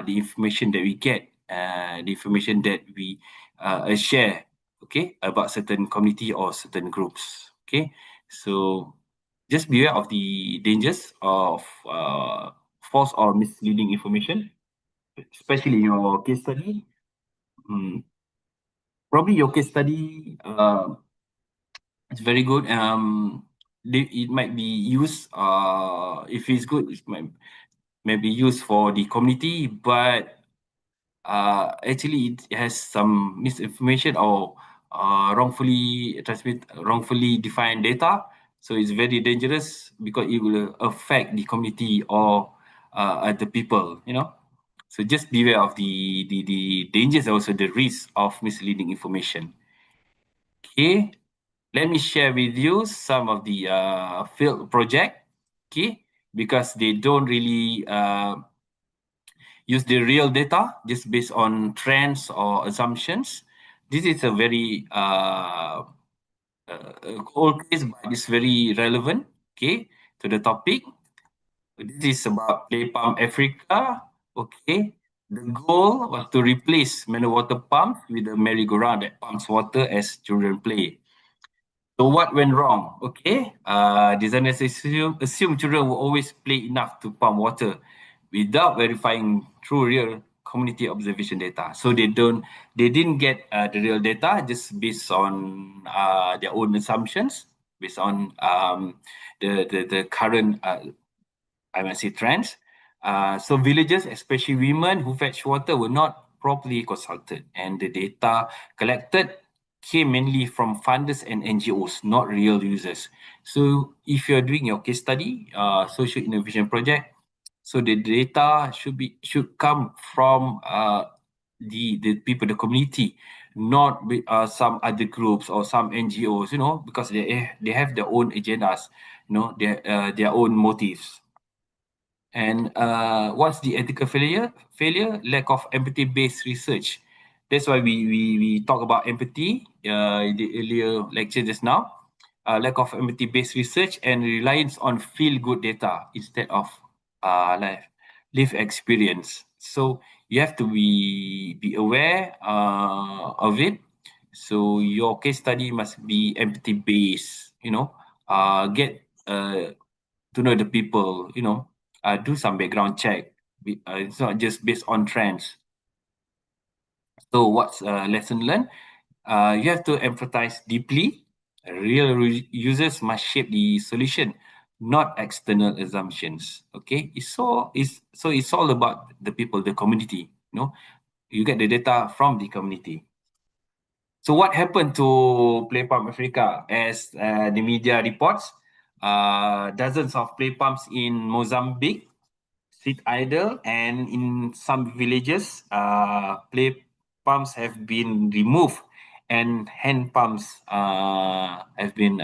the information that we get, the information that we share, okay, about certain community or certain groups. Okay, so just beware of the dangers of false or misleading information, especially in your case study. Mm, Probably your case study it's very good. It might be used if it's good, it might be used for the community, but actually it has some misinformation or wrongfully defined data. So it's very dangerous because it will affect the community or the people, So just beware of the dangers, also the risk of misleading information. Okay, let me share with you some of the field project. Okay, because they don't really use the real data, just based on trends or assumptions. This is a very old case, but it's very relevant, okay, to the topic. This is about Play Pump Africa. Okay, the goal was to replace manual water pumps with a merry-go-round that pumps water as children play. So what went wrong? Okay, designers assume children will always play enough to pump water without verifying through real community observation data. So they didn't get the real data just based on their own assumptions, based on the current I might say trends. So villagers, especially women who fetch water, were not properly consulted, and the data collected came mainly from funders and NGOs, not real users. So if you're doing your case study, social innovation project, so the data should come from the people, the community, not some other groups or some NGOs, because they have their own agendas, their own motives. And what's the ethical failure? Failure, lack of empathy-based research. That's why we talk about empathy in the earlier lecture just now. Lack of empathy-based research and reliance on feel-good data instead of live experience. So you have to be aware of it. So your case study must be empathy-based. Get to know the people. Do some background check. It's not just based on trends. So what's lesson learned? You have to empathize deeply. Real users must shape the solution, not external assumptions. Okay, it's all about the people, the community. You get the data from the community. So what happened to Play Pump Africa? As the media reports, dozens of play pumps in Mozambique sit idle, and in some villages, play pumps have been removed and hand pumps have been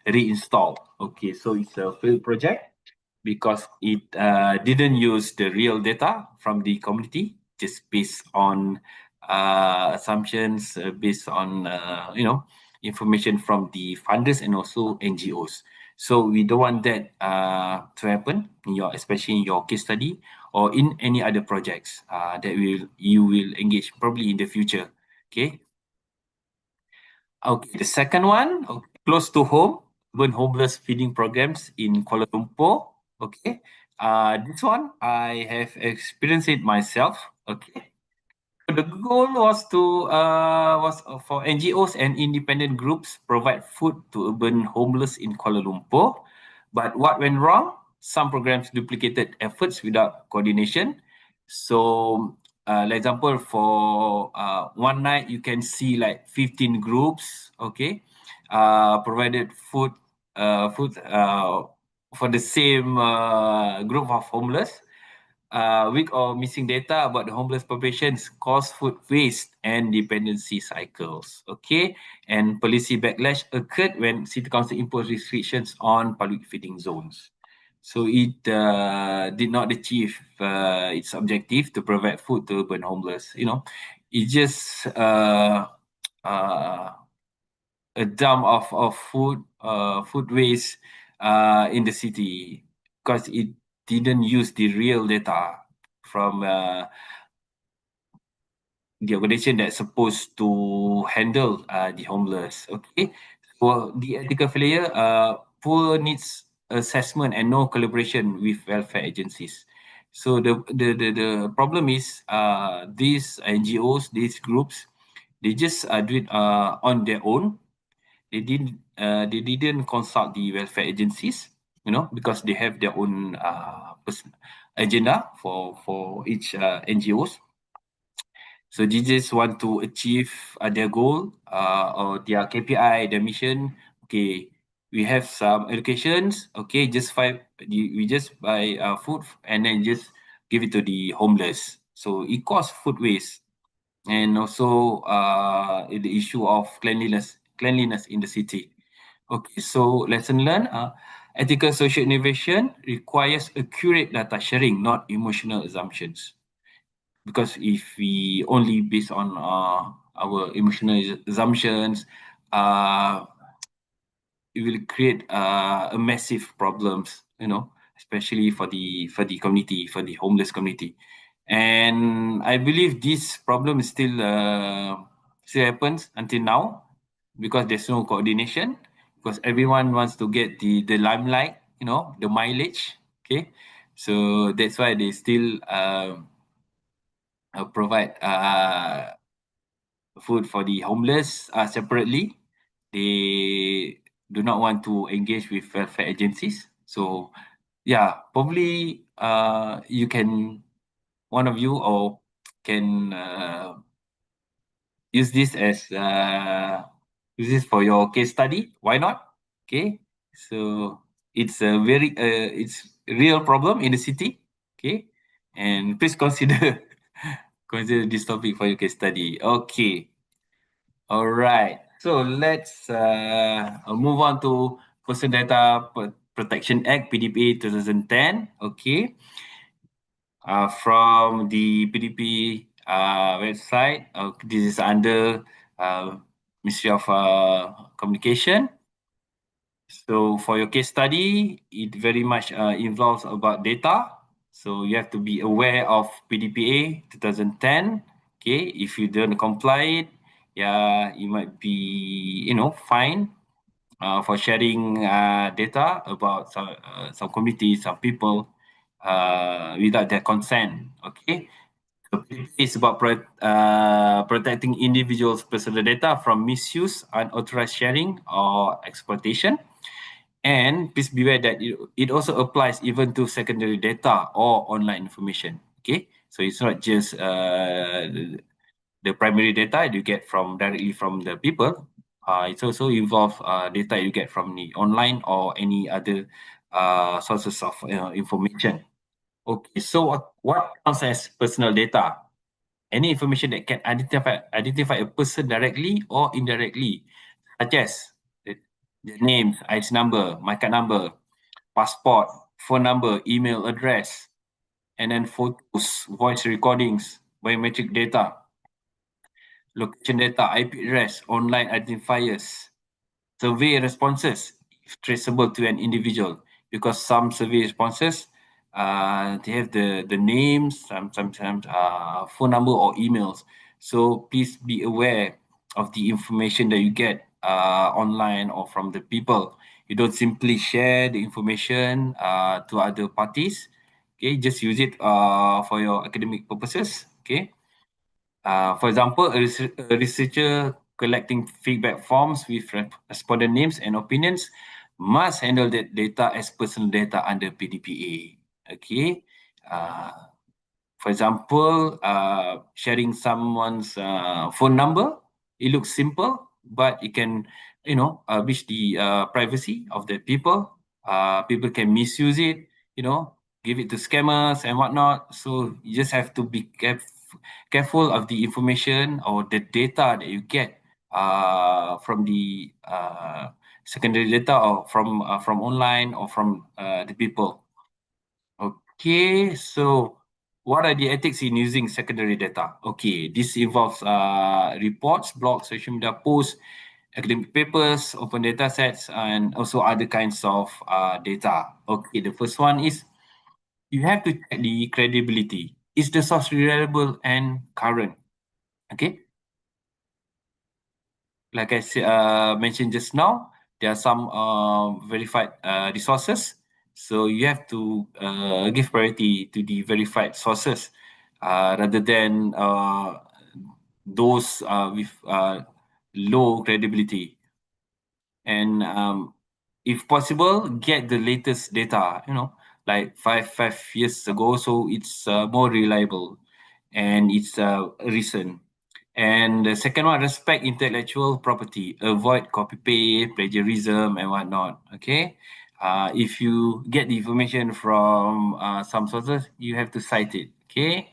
reinstalled. Okay, so it's a failed project because it didn't use the real data from the community, just based on assumptions, based on information from the funders and also NGOs. So we don't want that to happen especially in your case study or in any other projects that you will engage probably in the future. Okay. Okay. The second one, close to home, urban homeless feeding programs in Kuala Lumpur. Okay. This one I have experienced it myself. Okay. the goal was for NGOs and independent groups provide food to urban homeless in Kuala Lumpur. But what went wrong? Some programs duplicated efforts without coordination. So, like example, for one night you can see like 15 groups, okay, provided food for the same group of homeless. Weak or missing data about the homeless populations cause food waste and dependency cycles. Okay, and policy backlash occurred when City Council imposed restrictions on public feeding zones. So it did not achieve its objective to provide food to urban homeless. You know, it just uh, a dump of food waste in the city because it didn't use the real data from the organization that's supposed to handle the homeless. Okay, so the ethical failure, poor needs assessment and no collaboration with welfare agencies. So the problem is these NGOs, these groups, they just do it on their own. They didn't consult the welfare agencies, you know, because they have their own agenda for each NGOs. So they just want to achieve their goal or their KPI, their mission. Okay, we have some allocations. Okay, we just buy food and then just give it to the homeless. So it causes food waste and also the issue of cleanliness in the city. Okay, so lesson learned. Ethical social innovation requires accurate data sharing, not emotional assumptions. Because if we only based on our emotional assumptions, uh, it will create a massive problems, you know, especially for the community, for the homeless community. And I believe this problem is still happens until now because there's no coordination because everyone wants to get the limelight, you know, the mileage. Okay, so that's why they still provide food for the homeless separately. They do not want to engage with welfare agencies. So yeah, probably you can one of you or can use this as use this for your case study. Why not? Okay, so it's a real problem in the city. Okay, and please consider consider this topic for your case study. Okay. All right. So let's move on to Personal Data Protection Act PDPA 2010. Okay. From the PDP website, this is under uh, Ministry of Communication. So for your case study, it very much involves about data. So you have to be aware of PDPA 2010. Okay, if you don't comply it, yeah, you might be, you know, fined for sharing data about some communities, some people without their consent. Okay, so it's about protecting individuals' personal data from misuse, unauthorized sharing, or exploitation. And please beware that it also applies even to secondary data or online information. Okay, so it's not just the primary data you get from directly from the people. It's also involve data you get from the online or any other sources of information. Okay, so what counts as personal data? Any information that can identify a person directly or indirectly, such as the names, IC number, my card number, passport, phone number, email address, and then photos, voice recordings, biometric data, location data, IP address, online identifiers, survey responses, if traceable to an individual, because some survey responses, they have the names, sometimes phone number or emails. So please be aware of the information that you get online or from the people. You don't simply share the information to other parties. Okay, just use it for your academic purposes. Okay, For example, a researcher collecting feedback forms with respondent names and opinions must handle that data as personal data under PDPA. Okay. For example, sharing someone's phone number, it looks simple, but it can, breach the privacy of the people. People can misuse it, give it to scammers and whatnot. So you just have to be careful of the information or the data that you get from the secondary data or from online or from the people. Okay, so what are the ethics in using secondary data? Okay, this involves reports, blogs, social media posts, academic papers, open data sets, and also other kinds of data. Okay, the first one is you have to check the credibility. Is the source reliable and current? Okay, like I said, mentioned just now, there are some verified resources. So you have to give priority to the verified sources rather than those with low credibility. And if possible, get the latest data, like five years ago. So it's more reliable and it's recent. And the second one, respect intellectual property. Avoid copy paste, plagiarism, and whatnot. Okay. If you get the information from some sources, you have to cite it. Okay.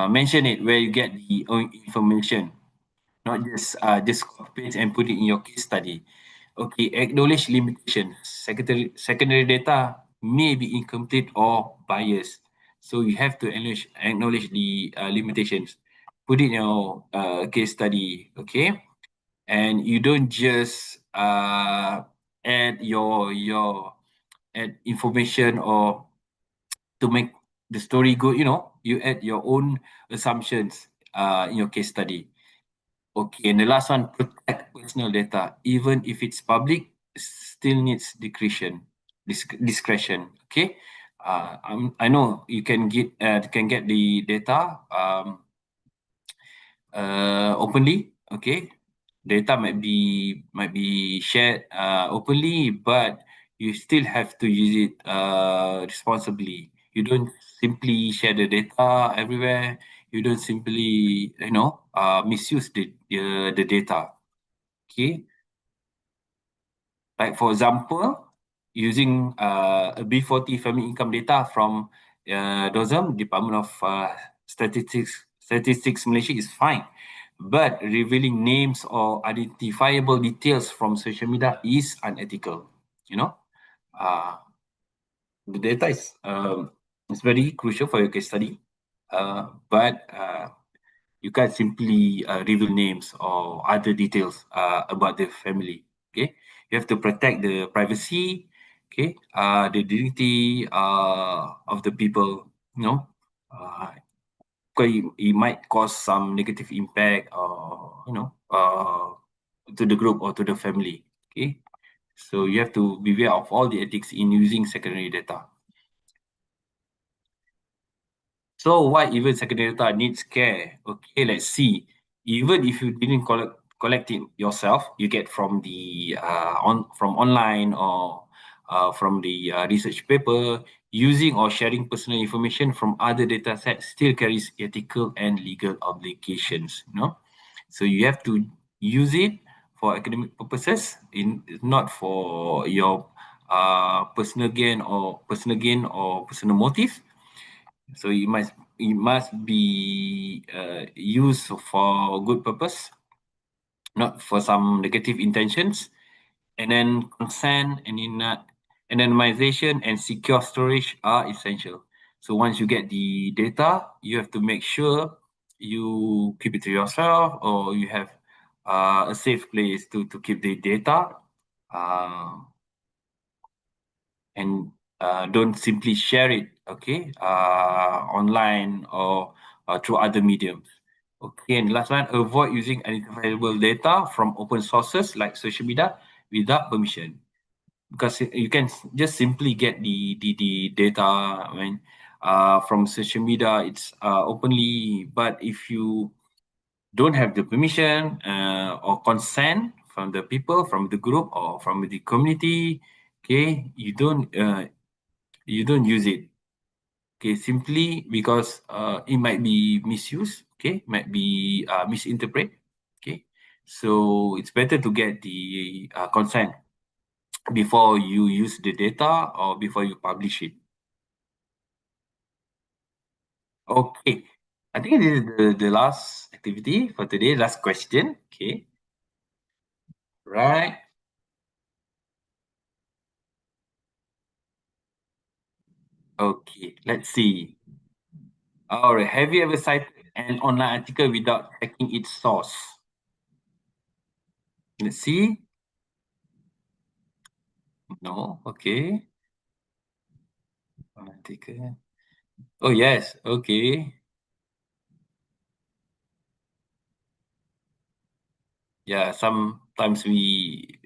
Mention it where you get the information, not just copy paste and put it in your case study. Okay. Acknowledge limitations. Secondary data may be incomplete or biased. So you have to acknowledge the limitations. Put it in your case study, okay? And you don't just add your add information or to make the story good. You add your own assumptions in your case study. Okay, and the last one, protect personal data, even if it's public, still needs discretion. Okay, I know you can get the data openly. Okay, data might be shared openly, but you still have to use it responsibly. You don't simply share the data everywhere. You don't simply misuse the data. Okay, like for example, using a B40 family income data from DOSM, Department of Statistics Malaysia is fine. But revealing names or identifiable details from social media is unethical. You know, uh, the data is very crucial for your case study, but you can't simply reveal names or other details about the family. Okay, you have to protect the privacy. Okay, the dignity of the people. Uh, because it might cause some negative impact or to the group or to the family. Okay, so you have to be aware of all the ethics in using secondary data. So why even secondary data needs care? Okay, let's see. Even if you didn't collect it yourself, you get from the from online or from the research paper, using or sharing personal information from other data sets still carries ethical and legal obligations. So you have to use it for academic purposes, not for your personal gain or personal motive. So it must be used for good purpose, not for some negative intentions. And then consent and anonymization and secure storage are essential. So once you get the data, you have to make sure you keep it to yourself or you have a safe place to keep the data. Uh, and don't simply share it, okay, online or through other mediums. Okay, and last one, avoid using identifiable data from open sources like social media without permission, because you can just simply get the data. I mean, from social media, it's openly, but if you don't have the permission or consent from the people, from the group, or from the community, okay, you don't use it. Okay, simply because it might be misused, okay, might be misinterpreted. Okay, so it's better to get the consent before you use the data or before you publish it. Okay, I think this is the last activity for today, last question. Okay, right. Okay, let's see. All right, have you ever cited an online article without checking its source? Let's see. No, okay. Article. Oh, yes, okay. Yeah, sometimes we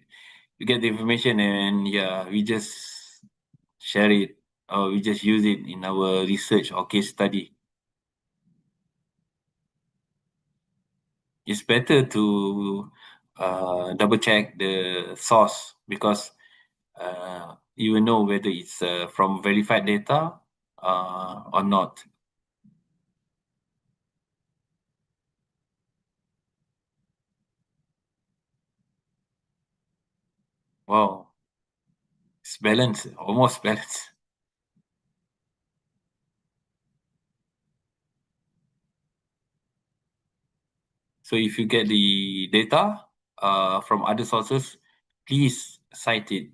get the information and yeah, we just share it or we just use it in our research or case study. It's better to double check the source because you will know whether it's from verified data or not. Wow, it's balanced, almost balanced. So if you get the data from other sources, please cite it.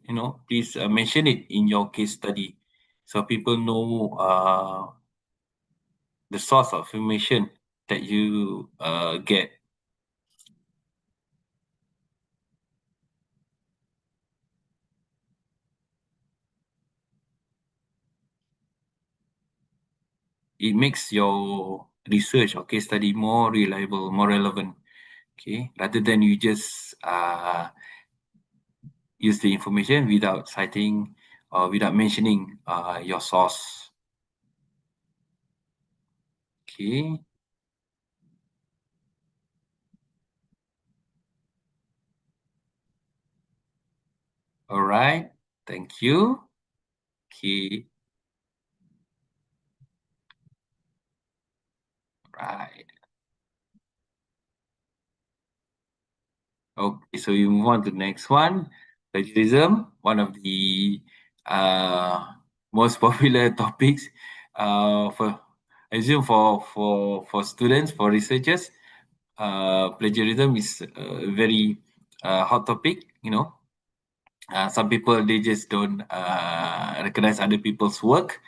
Please mention it in your case study, so people know the source of information that you get. It makes your research or case study more reliable, more relevant. Okay, rather than you just use the information without citing or without mentioning your source. Okay, all right. Thank you. Okay, right. Okay, so you move on to the next one. Plagiarism, one of the uh, most popular topics for I assume for students, for researchers. Plagiarism is a very hot topic. Some people they just don't recognize other people's work.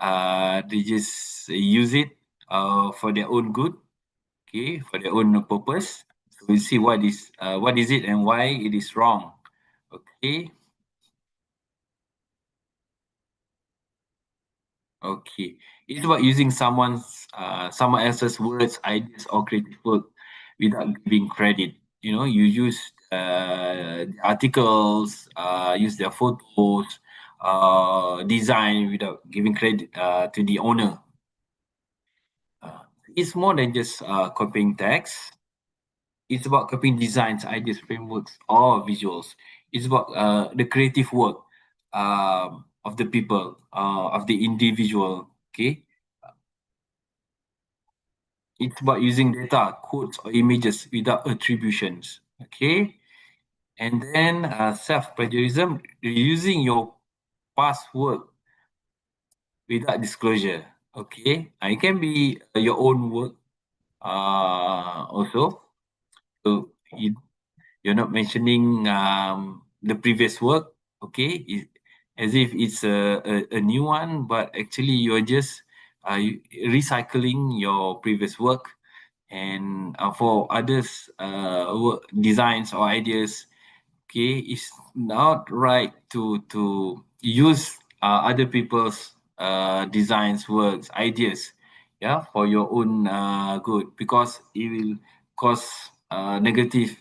They just use it for their own good, okay, for their own purpose. So we see what is it and why it is wrong. Okay, okay. It's about using someone else's words, ideas, or creative work without giving credit. You use the articles, use their photos, design without giving credit to the owner. Uh, it's more than just copying text. It's about copying designs, ideas, frameworks, or visuals. It's about the creative work of the people, of the individual. Okay, it's about using data, quotes, or images without attributions. Okay, and then self plagiarism, using your past work without disclosure. Okay, it can be your own work also. So you're not mentioning the previous work, okay, as if it's a new one, but actually you're just recycling your previous work and for others work designs or ideas. Okay, it's not right to use other people's designs, works, ideas, yeah, for your own good, because it will cause negative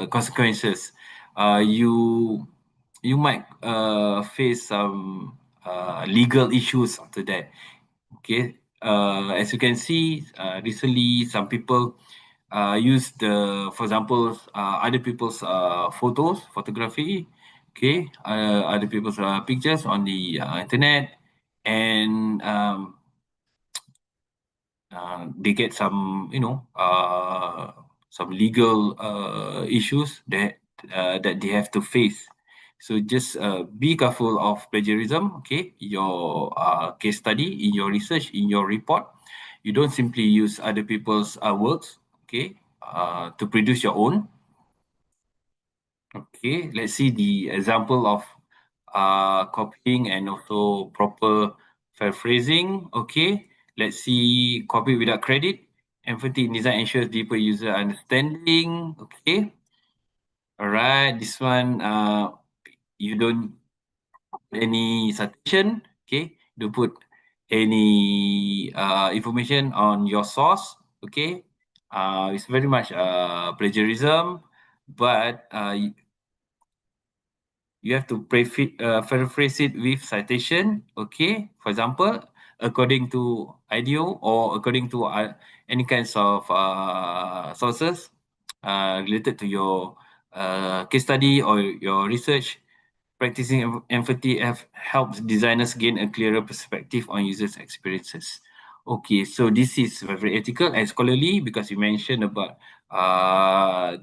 consequences. You might face some legal issues after that. Okay, as you can see, recently some people use for example, other people's photography, okay, other people's pictures on the internet, and they get some, some legal issues that they have to face. So just be careful of plagiarism, okay? Your case study, in your research, in your report, you don't simply use other people's works, okay, to produce your own. Okay, let's see the example of copying and also proper paraphrasing. Okay, let's see copy without credit. Empathy in design ensures deeper user understanding. Okay, all right. This one, you don't put any citation. Okay, don't put any information on your source. Okay, it's very much plagiarism, but you have to paraphrase it with citation. Okay, for example, according to IDEO or according to any kinds of sources related to your case study or your research. Practicing empathy helps designers gain a clearer perspective on users' experiences. Okay, so this is very ethical and scholarly because you mentioned about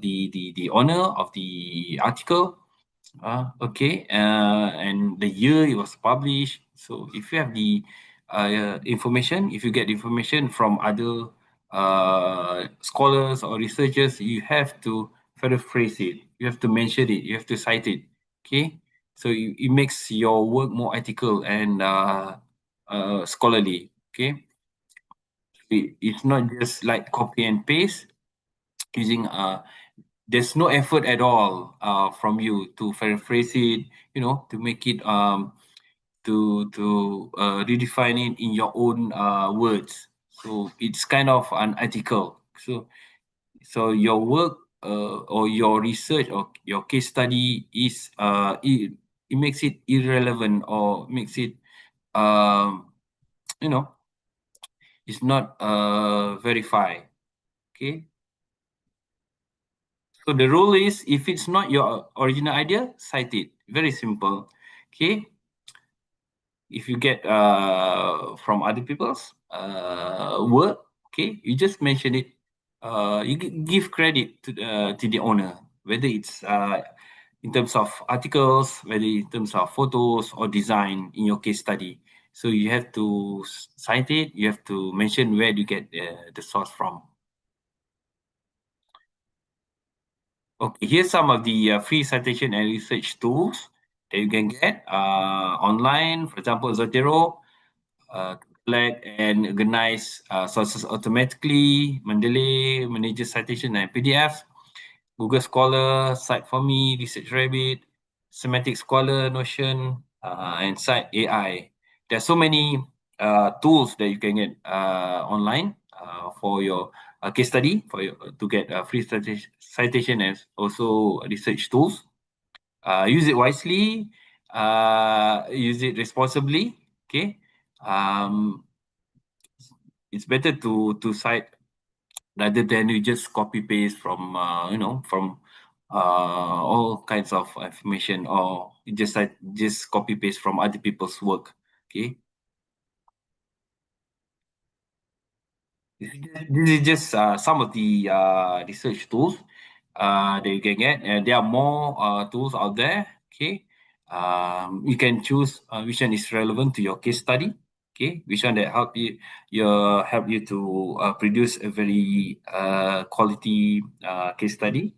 the honor of the article. Okay. And the year it was published. So if you have the information, if you get information from other scholars or researchers, you have to paraphrase it. You have to mention it. You have to cite it. Okay. So it makes your work more ethical and scholarly. Okay. It's not just like copy and paste using there's no effort at all from you to paraphrase it, to make it to redefine it in your own words. So it's kind of unethical. So your work or your research or your case study is it makes it irrelevant or makes it um you know it's not verified. Okay. So the rule is if it's not your original idea, cite it. Very simple. Okay. If you get from other people's work, okay, you just mention it. You give credit to the owner, whether it's in terms of articles, whether in terms of photos or design in your case study. So you have to cite it. You have to mention where you get the source from. Okay, here's some of the free citation and research tools that you can get online. For example, Zotero, collect and organize sources automatically, Mendeley, manage citation and PDFs, Google Scholar, Cite for Me, Research Rabbit, Semantic Scholar, Notion, and Cite AI. There are so many tools that you can get online for your case study, for your, to get free citation and also research tools. Use it wisely, use it responsibly. Okay. Um, it's better to cite rather than you just copy paste from from all kinds of information, or you just copy paste from other people's work. Okay, this is just some of the research tools that you can get, and there are more tools out there. Okay, you can choose which one is relevant to your case study. Okay, which one that help you to produce a very quality case study.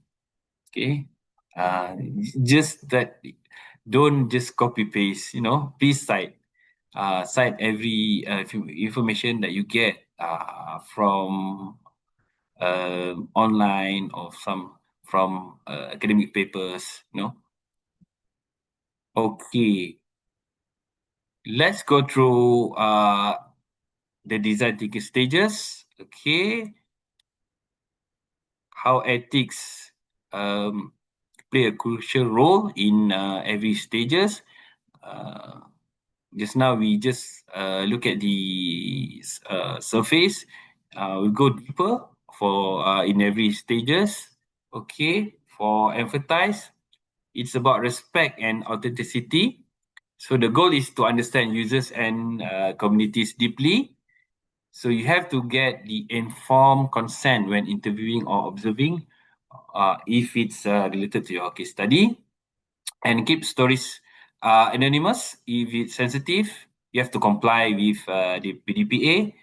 Okay, uh, just that, don't just copy paste. Please cite every information that you get from online or from academic papers. Okay, let's go through the design thinking stages. Okay, how ethics play a crucial role in every stages. Uh, just now we just look at the surface. We go deeper for in every stages. Okay, for empathize, it's about respect and authenticity. So the goal is to understand users and communities deeply. So you have to get the informed consent when interviewing or observing, if it's related to your case study, and keep stories anonymous. If it's sensitive, you have to comply with the PDPA.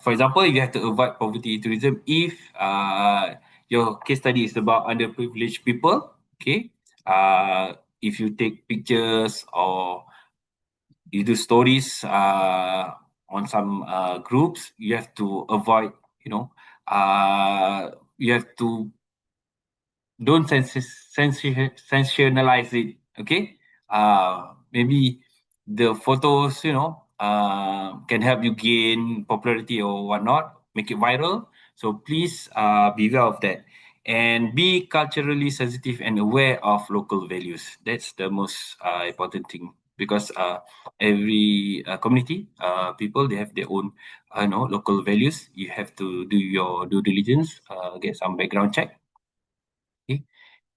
For example, you have to avoid poverty tourism if your case study is about underprivileged people. Okay, if you take pictures or you do stories on some groups, you have to avoid, you know, you have to don't sensationalize it. Okay, maybe the photos, can help you gain popularity or whatnot, make it viral. So please beware of that, and be culturally sensitive and aware of local values. That's the most important thing, because every community, people, they have their own local values. You have to do your due diligence, get some background check. Okay,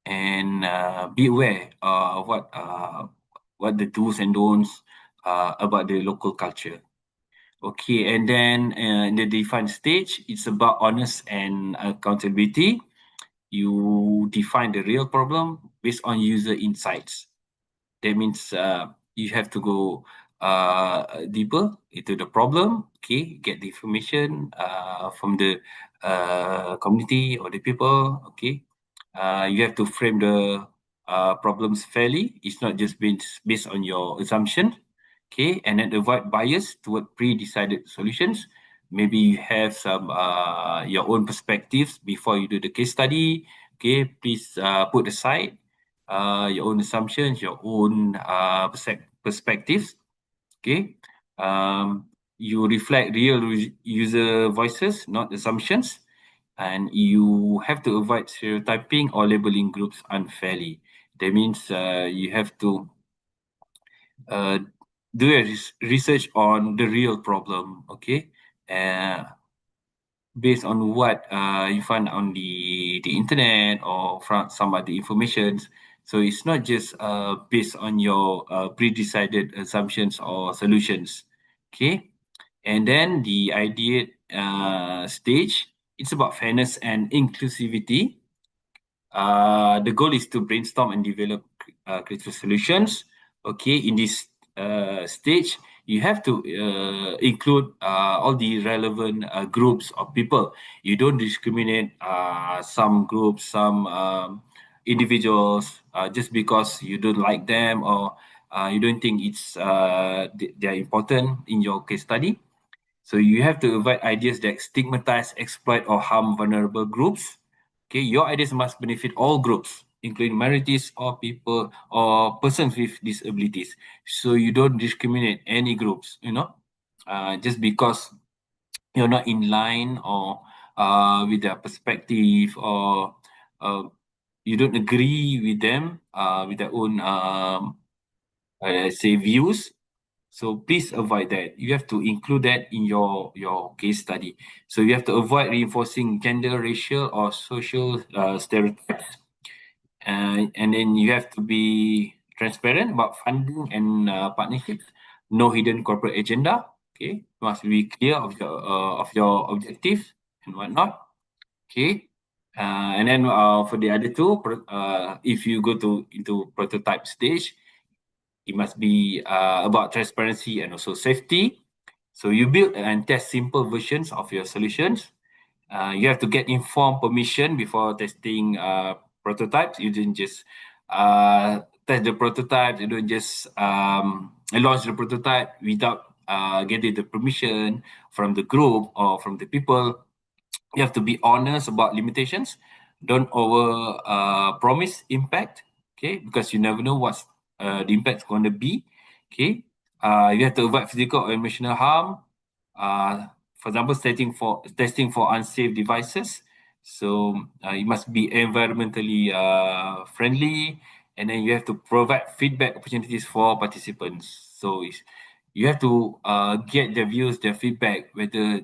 and be aware of what the do's and don'ts about the local culture. Okay, and then in the define stage, it's about honest and accountability. You define the real problem based on user insights. That means you have to go deeper into the problem. Okay, get the information from the community or the people. Okay, you have to frame the problems fairly. It's not just based on your assumption. Okay, and then avoid bias toward pre-decided solutions. Maybe you have some your own perspectives before you do the case study. Okay, please put aside your own assumptions, your own perspectives. Okay, you reflect real user voices, not assumptions, and you have to avoid stereotyping or labeling groups unfairly. That means you have to uh, do a research on the real problem. Okay, uh, based on what you find on the internet or from some other informations. So it's not just based on your pre-decided assumptions or solutions. Okay, and then the ideate stage, it's about fairness and inclusivity. The goal is to brainstorm and develop creative solutions. Okay, in this stage, you have to include all the relevant groups of people. You don't discriminate some groups, some individuals, just because you don't like them, or you don't think they are important in your case study. So you have to avoid ideas that stigmatize, exploit, or harm vulnerable groups. Okay, your ideas must benefit all groups, including minorities or people or persons with disabilities. So you don't discriminate any groups, just because you're not in line or with their perspective, or you don't agree with them with their own say views. So please avoid that. You have to include that in your case study. So you have to avoid reinforcing gender, racial, or social stereotypes. And then you have to be transparent about funding and partnerships. No hidden corporate agenda. Okay, you must be clear of your objective and whatnot. Okay, and then for the other two, if you go to into prototype stage, it must be about transparency and also safety. So you build and test simple versions of your solutions. You have to get informed permission before testing prototypes. You didn't just test the prototype. You don't just launch the prototype without getting the permission from the group or from the people. You have to be honest about limitations. Don't over promise impact. Okay, because you never know what's the impact's going to be. Okay, you have to avoid physical or emotional harm. For example, testing for unsafe devices. So it must be environmentally friendly, and then you have to provide feedback opportunities for participants. So you have to get their views, their feedback, whether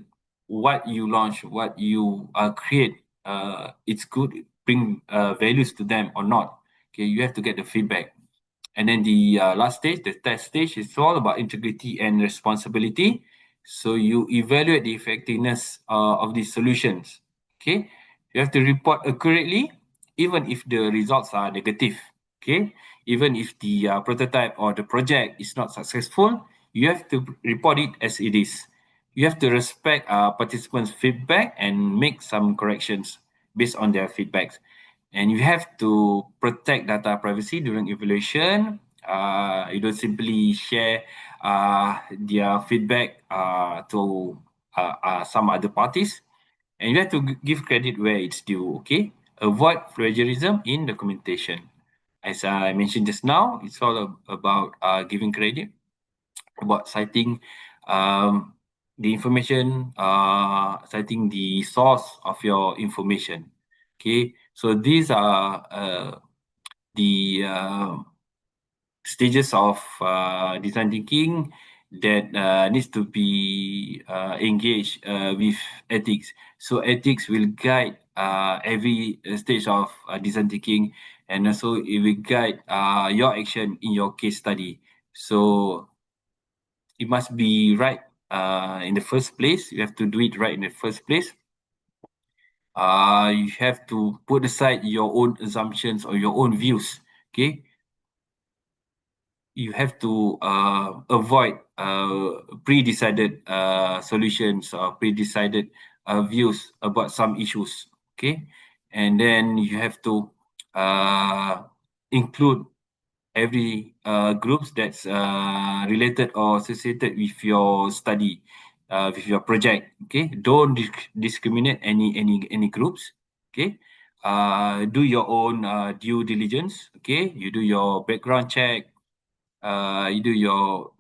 what you launch, what you create, it's good, bring values to them or not. Okay, you have to get the feedback. And then the last stage, the test stage, is all about integrity and responsibility. So you evaluate the effectiveness of these solutions. Okay, you have to report accurately, even if the results are negative. Okay, even if the prototype or the project is not successful, you have to report it as it is. You have to respect participants' feedback and make some corrections based on their feedbacks. And you have to protect data privacy during evaluation. You don't simply share their feedback to some other parties. And you have to give credit where it's due, okay? Avoid plagiarism in documentation. As I mentioned just now, it's all about giving credit, about citing um, the information, citing the source of your information. Okay, so these are the stages of design thinking that needs to be engaged with ethics. So ethics will guide every stage of design thinking, and also it will guide your action in your case study. So it must be right in the first place. You have to do it right in the first place. You have to put aside your own assumptions or your own views. Okay, you have to avoid pre-decided solutions or pre-decided views about some issues. Okay, and then you have to uh, include every groups that's related or associated with your study, with your project. Okay, don't discriminate any groups. Okay, do your own due diligence. Okay, you do your background check. You do your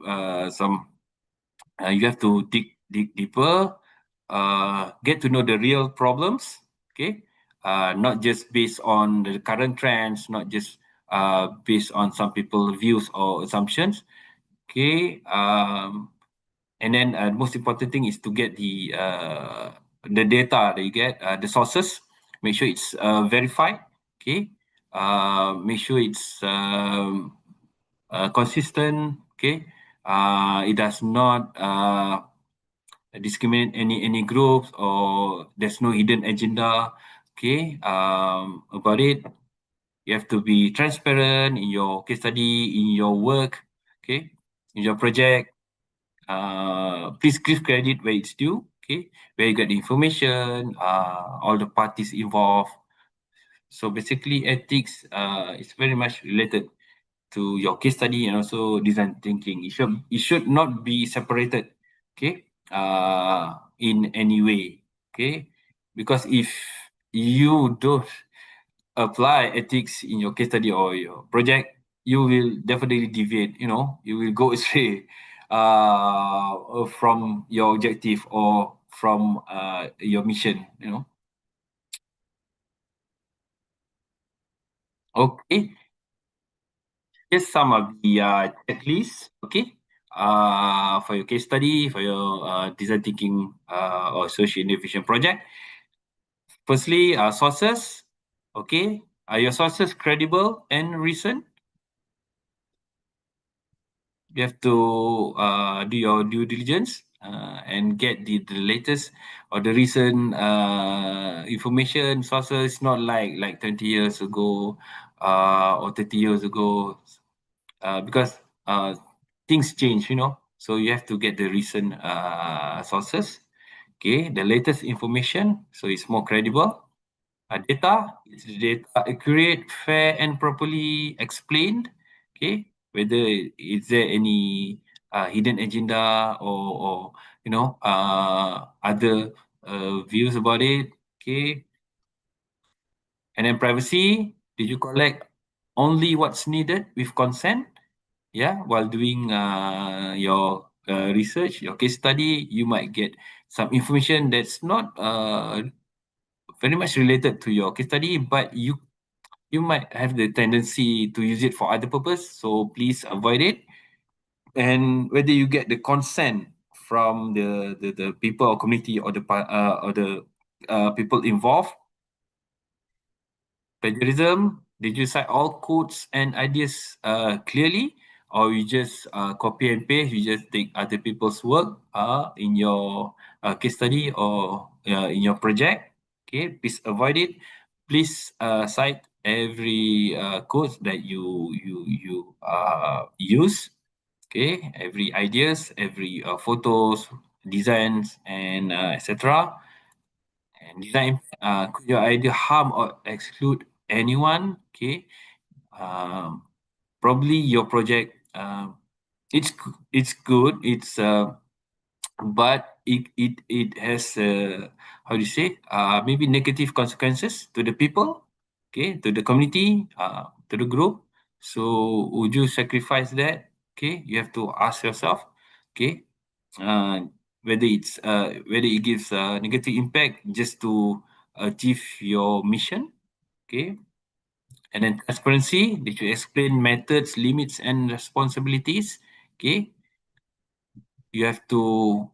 some. You have to dig deeper. Get to know the real problems. Okay, not just based on the current trends, not just based on some people views or assumptions. Okay, and then most important thing is to get the data that you get, the sources. Make sure it's verified. Okay, make sure it's consistent. Okay, it does not discriminate any groups, or there's no hidden agenda. Okay, about it. You have to be transparent in your case study, in your work. Okay, in your project. Please give credit where it's due. Okay, where you get the information, all the parties involved. So basically, ethics is very much related to your case study and also design thinking. It should not be separated. Okay, in any way. Okay, because if you don't apply ethics in your case study or your project, you will definitely deviate. You will go astray from your objective or from your mission. Okay, here's some of the checklists. Okay, for your case study, for your design thinking or social innovation project. Firstly, sources. Okay, are your sources credible and recent? You have to do your due diligence and get the latest or the recent information sources, not like 20 years ago or 30 years ago, because things change, so you have to get the recent sources. Okay, the latest information, so it's more credible. Data, is the data accurate, fair, and properly explained? Okay, whether is there any hidden agenda, or other views about it? Okay, and then privacy. Did you collect only what's needed with consent? Yeah, while doing your research, your case study, you might get some information that's not very much related to your case study, but you might have the tendency to use it for other purpose, so please avoid it. And whether you get the consent from the people or community or the people involved. Plagiarism, did you cite all quotes and ideas clearly, or you just copy and paste, you just take other people's work in your case study or in your project? Okay, please avoid it. Please cite every quote that you use. Okay, every ideas, every photos, designs, and etc. And design, could your idea harm or exclude anyone? Okay. Um, Probably your project, it's good. But it has how do you say? Maybe negative consequences to the people. Okay, to the community, to the group. So would you sacrifice that? Okay, you have to ask yourself. Okay, uh, whether it gives a negative impact just to achieve your mission. Okay, and then transparency, they should explain methods, limits, and responsibilities. Okay, you have to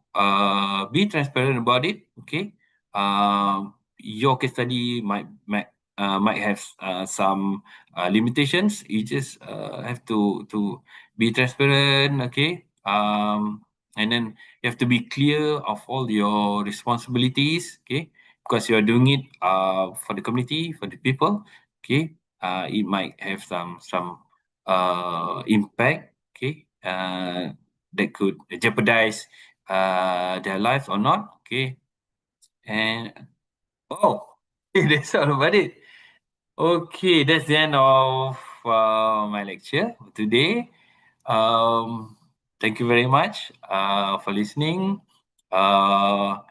be transparent about it. Okay, your case study might have some limitations. You just have to be transparent. Okay, and then you have to be clear of all your responsibilities. Okay, because you are doing it for the community, for the people. Okay, it might have some impact. Okay, that could jeopardize their lives or not. Okay, and oh, that's all about it. Okay, that's the end of my lecture today. Um, Thank you very much for listening. Uh,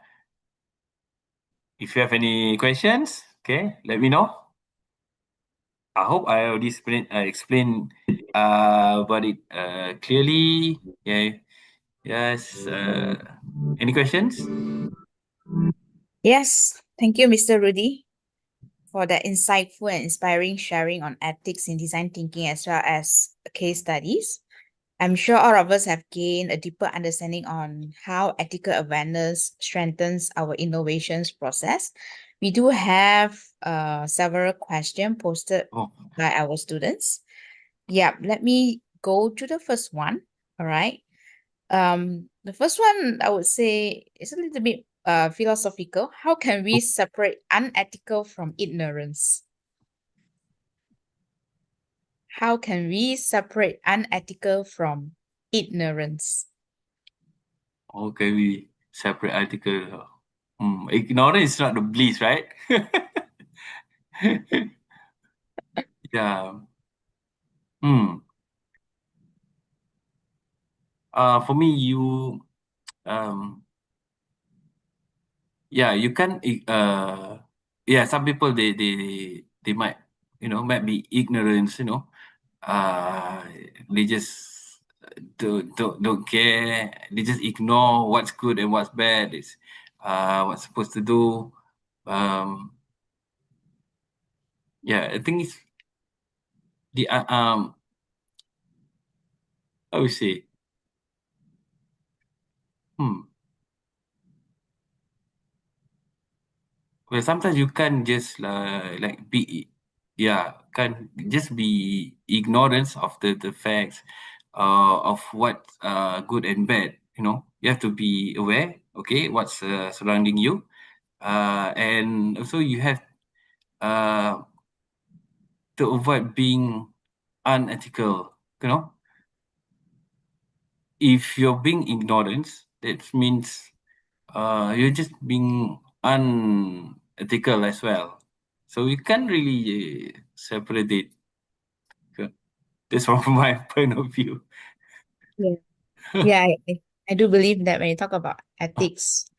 if you have any questions, okay, let me know. I hope I already explained about it clearly. Yeah. Yes. Any questions? Yes, thank you, Mr. Rudy, for that insightful and inspiring sharing on ethics in design thinking as well as case studies. I'm sure all of us have gained a deeper understanding on how ethical awareness strengthens our innovations process. We do have several questions posted Oh, by our students. Yeah, let me go to the first one. All right. The first one I would say is a little bit philosophical. How can we separate unethical from ignorance? How can we separate unethical from ignorance? okay. We separate article. Ignorance is not the bliss, right? Yeah. Hmm. For me, um, yeah, you can. Yeah, some people they might, might be ignorant. Uh, they just don't care. They just ignore what's good and what's bad. It's what's supposed to do. Yeah, I think it's the I would say, hmm. Well, sometimes you can't just like be, yeah, can't just be ignorance of the facts, of what good and bad. You have to be aware. Okay, what's surrounding you, and also you have uh to avoid being unethical. You know, if you're being ignorant, that means you're just being unethical as well. So you can't really separate it. Okay. That's from my point of view. Yeah. Yeah, I do believe that when you talk about ethics,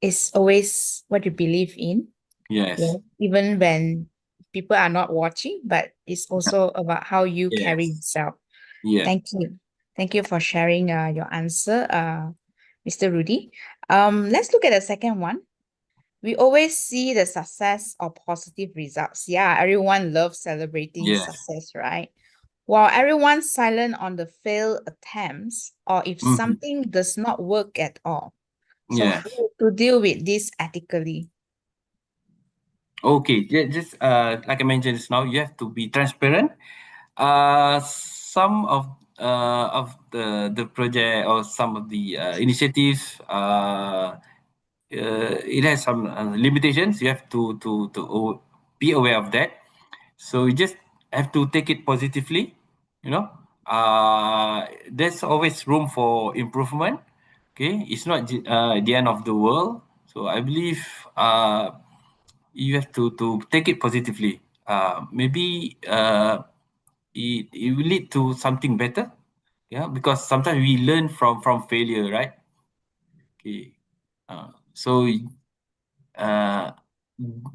it's always what you believe in. Yes. Yeah. Even when people are not watching, but it's also about how you carry Yes. yourself. Yes. Thank you. Thank you for sharing your answer, Mr. Rudy. Let's look at the second one. We always see the success or positive results. Yeah, everyone loves celebrating Yes. success, right? While everyone's silent on the failed attempts, or if Mhm. something does not work at all. So how Yes. to deal with this ethically? Okay. Just like I mentioned just now, you have to be transparent. Some of the project or some of the initiatives it has some limitations. You have to be aware of that. So you just have to take it positively. You know, there's always room for improvement. Okay, it's not the end of the world. So I believe you have to take it positively. Maybe it will lead to something better. Yeah, because sometimes we learn from failure, right? Okay. So uh,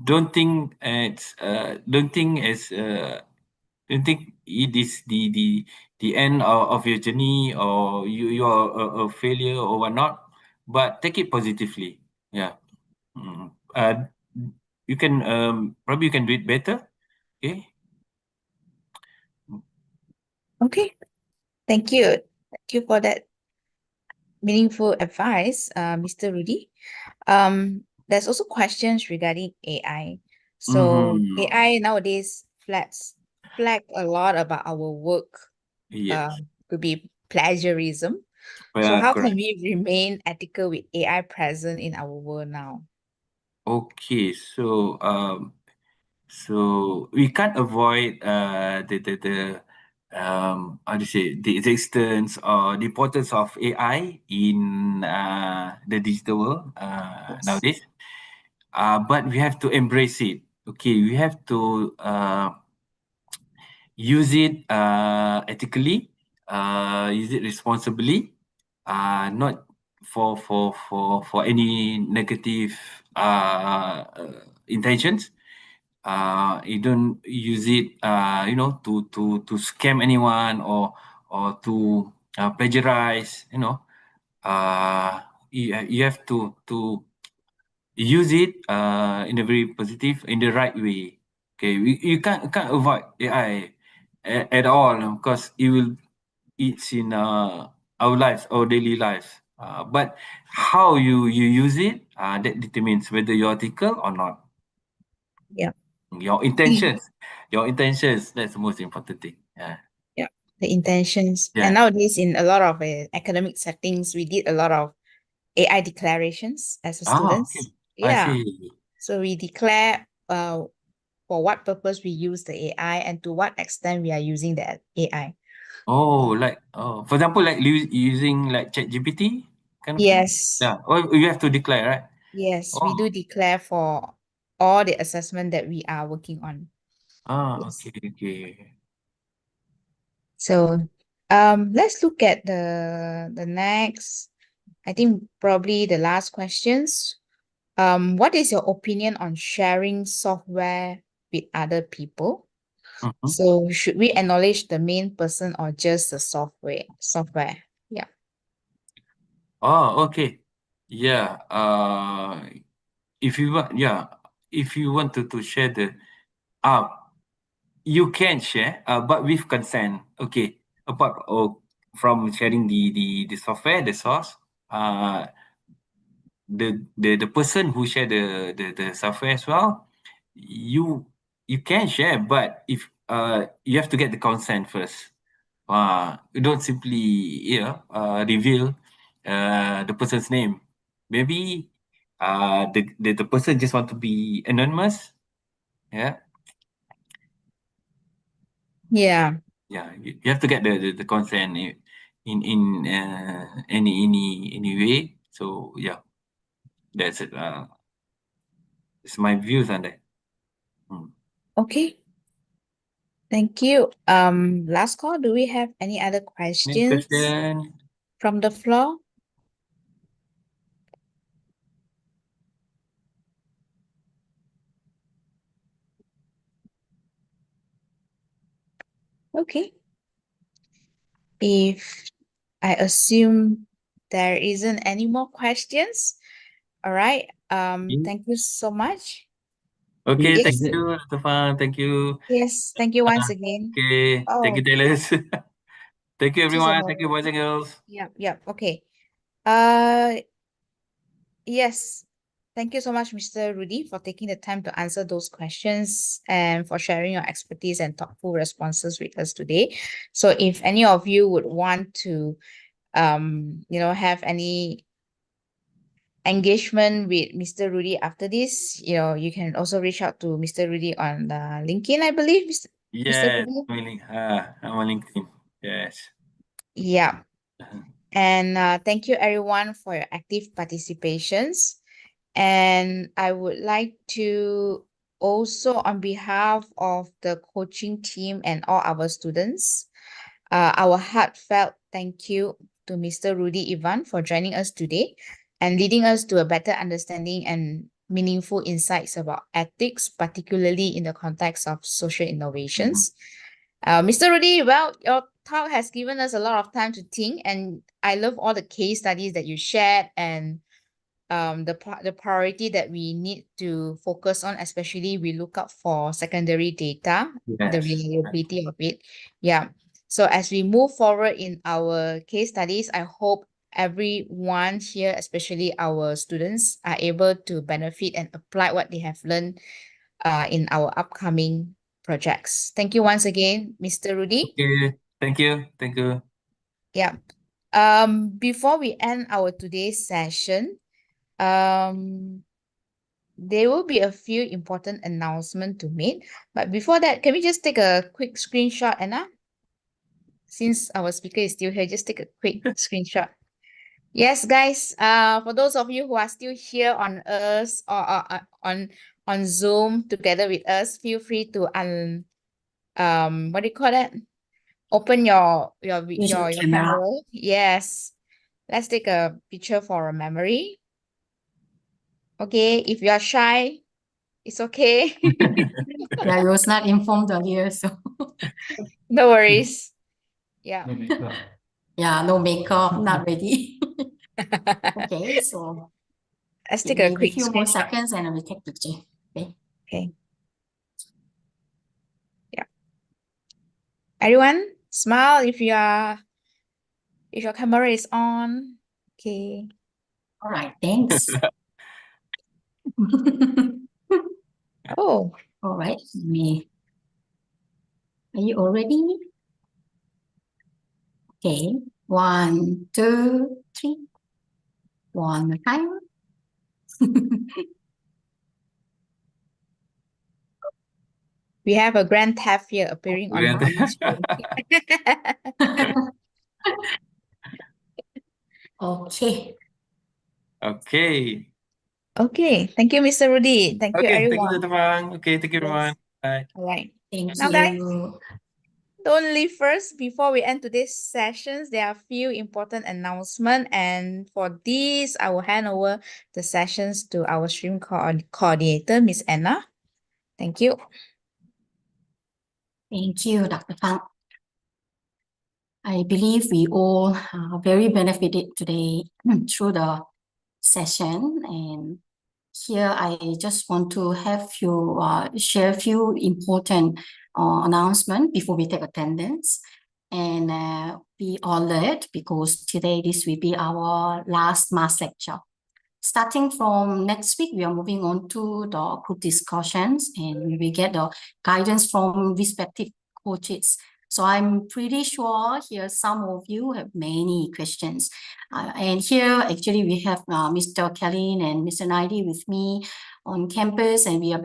don't think as don't think it is the end of your journey or you are a failure or whatnot, but take it positively. Yeah. Mm. You can probably you can do it better. Okay. Okay, thank you. Thank you for that meaningful advice, Mr. Rudy. There's also questions regarding AI. So Mm-hmm. AI nowadays flag a lot about our work Yes. to be plagiarism. So Well, how can correct. we remain ethical with AI present in our world now? Okay. So we can't avoid the how to say the existence or the importance of AI in the digital world Yes. nowadays. But we have to embrace it. Okay, we have to use it ethically, use it responsibly, not for any negative intentions. You don't use it to scam anyone or to plagiarize, you have to use it in a very positive, in the right way. Okay, you can't avoid AI at all because it will it's in our lives, our daily lives. But how you use it, that determines whether you're ethical or not. Yeah. Your intentions, your intentions. That's the most important thing. Yeah. Yeah. The intentions. And Yeah. nowadays, in a lot of academic settings, we did a lot of AI declarations as a Okay. students. I Yeah. see. So we declare for what purpose we use the AI and to what extent we are using the AI. Oh, like for example, like using like ChatGPT kind of thing. Yes. Yeah. Oh, you have to declare, right? Yes, we do Oh. declare for all the assessment that we are working on. Yes. Okay, okay. So let's look at the next, I think probably the last questions. What is your opinion on sharing software with other people? Mhm. So should we acknowledge the main person or just the software? Yeah. Oh, okay. Yeah. If you want, yeah, if you want to share uh, you can share, but with consent. Okay. Apart from sharing the software, the source, uh, the person who share the software as well, you you can share, but if you have to get the consent first. You don't simply reveal the person's name. Maybe the person just want to be anonymous. Yeah, Yeah. yeah. You have to get the consent in any way. So yeah, that's it. It's my views on that. Hmm. Okay. Thank you. Last call. Do we have any other Next questions question. from the floor? Okay. If I assume there isn't any more questions, all right. Okay. Thank you so much. Okay, thank Yes, you, Dr. Fang. Thank you. yes. Thank you once again. Okay, thank you, Oh, Taylor. Thank you, just a everyone. Thank you, moment. boys and girls. Yeah. Okay. Uh, yes. Thank you so much, Mr. Rudy, for taking the time to answer those questions and for sharing your expertise and thoughtful responses with us today. So if any of you would want to have any engagement with Mr. Rudy after this, you can also reach out to Mr. Rudy on LinkedIn, I believe, Mr. Yes, Rudy. I'm on LinkedIn. Yes. Yeah. And thank you everyone for your active participations. And I would like to also, on behalf of the coaching team and all our students, our heartfelt thank you to Mr. Rudy Ivan for joining us today and leading us to a better understanding and meaningful insights about ethics, particularly in the context of social innovations. Mr. Rudy, well, your talk has given us a lot of time to think, and I love all the case studies that you shared and the priority that we need to focus on, especially we look out for secondary data, the Yes. reliability of it. Yeah. So as we move forward in our case studies, I hope everyone here, especially our students, are able to benefit and apply what they have learned in our upcoming projects. Thank you once again, Mr. Rudy. Okay. Thank you. Thank you. Yeah. Before we end our today's session, there will be a few important announcements to make. But before that, can we just take a quick screenshot, Anna? Since our speaker is still here, just take a quick screenshot. Yes, guys. For those of you who are still here on us or on Zoom together with us, feel free to what do you call that? Open your camera. camera. Yes. Let's take a picture for a memory. Okay, if you are shy, it's okay. Yeah, I was not informed earlier, so No worries. Yeah. yeah, no makeup, not ready. Okay, so Let's give take a me a quick few more screenshot. seconds and I will take picture. Okay. Okay. Yeah. Everyone, smile if your camera is on. Okay. All right, thanks. Oh, All right, are you all ready? Okay, 1, 2, 3. One more time. we have a grand theft here appearing on Grand our screen. Okay. Okay. Okay. Thank you, Mr. Rudy. Thank you, Okay. Thank you, everyone. Dr. Fang. Okay. Thank you, everyone. Yes. Bye. All right. Thank Now, guys, you. don't leave first. Before we end today's sessions, there are a few important announcements. And for these, I will hand over the sessions to our stream coordinator, Miss Anna. Thank you. Thank you, Dr. Fang. I believe we all are very benefited today through the session, and here I just want to share a few important announcements before we take attendance. And be alert because today this will be our last mass lecture. Starting from next week, we are moving on to the group discussions and we will get the guidance from respective coaches. So I'm pretty sure here some of you have many questions. And here actually we have Mr. Kellin and Mr. Naidi with me on campus, and we are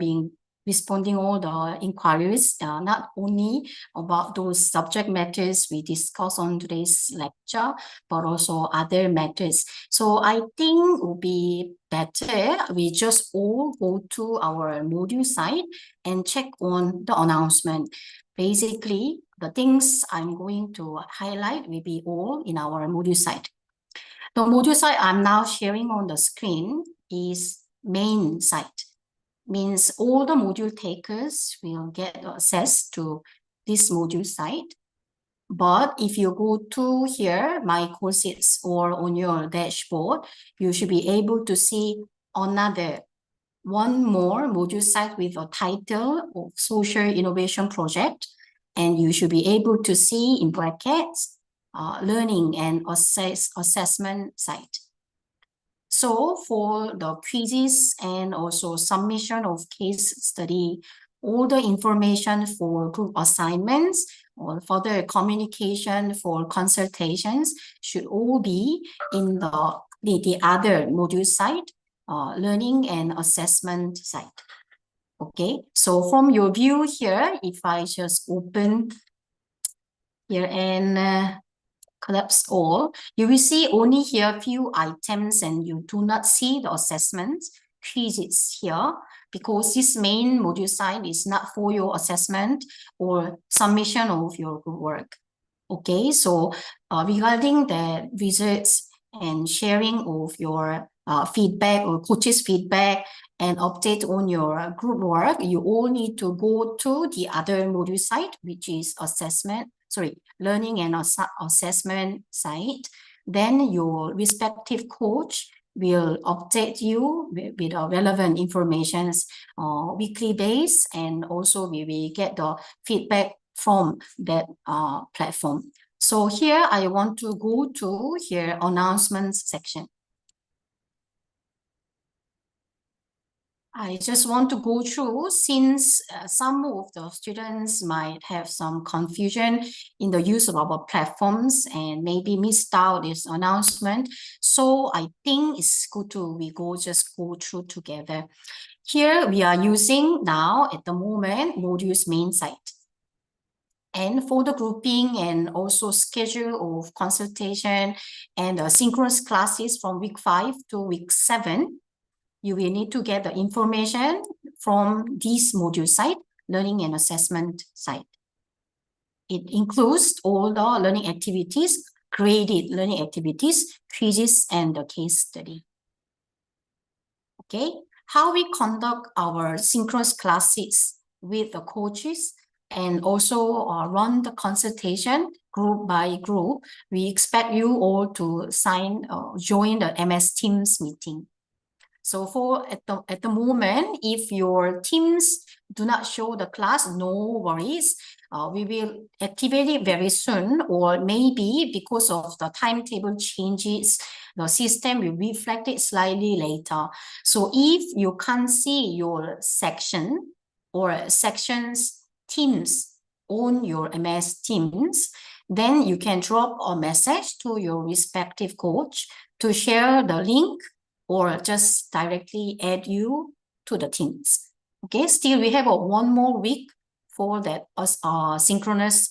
responding all the inquiries, not only about those subject matters we discuss on today's lecture, but also other matters. So I think it would be better we just all go to our module site and check on the announcement. Basically, the things I'm going to highlight will be all in our module site. The module site I'm now sharing on the screen is main site. Means all the module takers will get access to this module site. But if you go to here, my courses, or on your dashboard, you should be able to see another one more module site with a title of Social Innovation Project, and you should be able to see in brackets, learning and assessment site. So for the quizzes and also submission of case study, all the information for group assignments or further communication for consultations should all be in the other module site, learning and assessment site. Okay, so from your view here, if I just open here and collapse all, you will see only here a few items and you do not see the assessment quizzes here because this main module site is not for your assessment or submission of your work. Okay, so regarding the results and sharing of your feedback or coaches' feedback and update on your group work, you all need to go to the other module site, which is learning and assessment site. Then your respective coach will update you with relevant information weekly base, and also we will get the feedback from that platform. So here I want to go to here announcements section. I just want to go through since some of the students might have some confusion in the use of our platforms and maybe missed out this announcement. So I think it's good to just go through together. Here we are using now at the moment modules main site. And for the grouping and also schedule of consultation and synchronous classes from week 5 to week 7, you will need to get the information from this module site, learning and assessment site. It includes all the learning activities, graded learning activities, quizzes, and the case study. Okay, how we conduct our synchronous classes with the coaches and also run the consultation group by group. We expect you all to join the MS Teams meeting. So for at the moment, if your teams do not show the class, no worries. We will activate it very soon, or maybe because of the timetable changes, the system will reflect it slightly later. So if you can't see your section or sections teams on your MS Teams, then you can drop a message to your respective coach to share the link or just directly add you to the teams. Okay, still we have one more week for that synchronous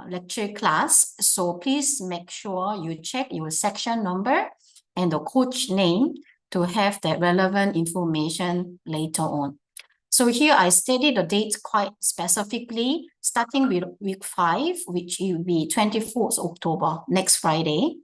lecture class. So please make sure you check your section number and the coach name to have that relevant information later on. So here I stated the dates quite specifically, starting with week 5, which will be 24th October, next Friday,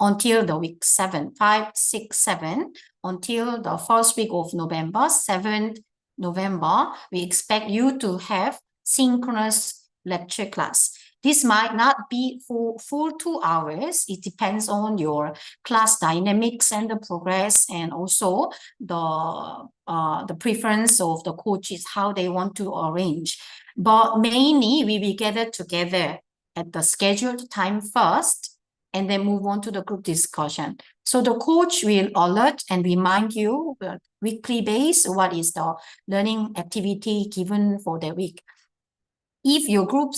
until the week 7, 5, 6, 7, until the first week of November, 7th November, we expect you to have synchronous lecture class. This might not be for full 2 hours. It depends on your class dynamics and the progress, and also the preference of the coaches, how they want to arrange. But mainly, we will gather together at the scheduled time first, and then move on to the group discussion. So the coach will alert and remind you weekly base what is the learning activity given for the week. If your group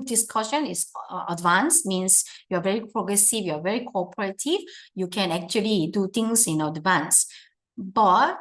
discussion is advanced, means you're very progressive, you're very cooperative, you can actually do things in advance. But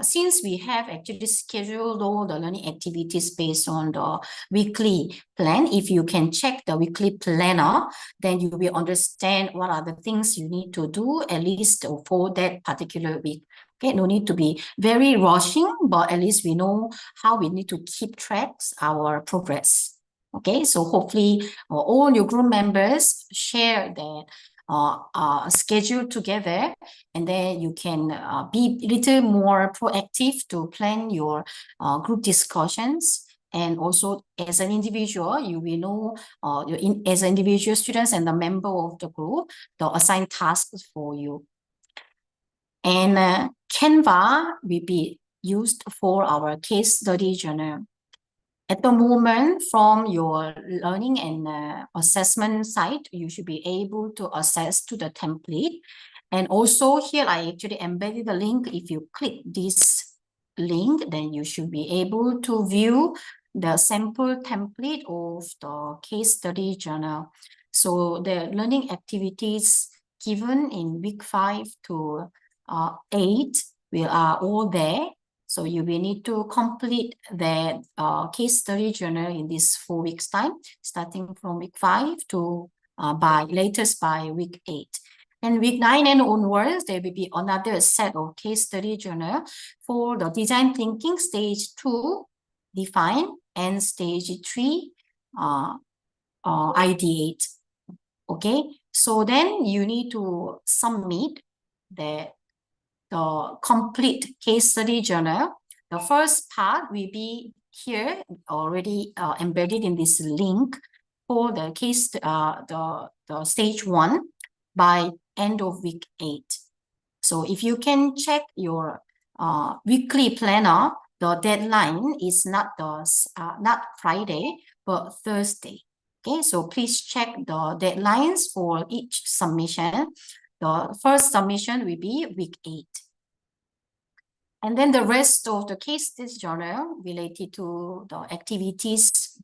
since we have actually scheduled all the learning activities based on the weekly plan, if you can check the weekly planner, then you will understand what are the things you need to do at least for that particular week. Okay, no need to be very rushing, but at least we know how we need to keep track our progress. Okay, so hopefully all your group members share their schedule together, and then you can be a little more proactive to plan your group discussions. And also as an individual, you will know as an individual students and the member of the group, the assigned tasks for you. And Canva will be used for our case study journal. At the moment, from your learning and assessment site, you should be able to access to the template. And also here, I actually embedded the link. If you click this link, then you should be able to view the sample template of the case study journal. So the learning activities given in week 5 to 8 are all there. So you will need to complete the case study journal in this 4 weeks time, starting from week 5 to latest by week 8. And week 9 and onwards, there will be another set of case study journal for the design thinking stage 2, define, and stage 3, ideate. Okay, so then you need to submit the complete case study journal. The first part will be here already embedded in this link for the case, the stage 1 by end of week 8. So if you can check your weekly planner, the deadline is not Friday, but Thursday. Okay, so please check the deadlines for each submission. The first submission will be week 8. And then the rest of the case study journal related to the activities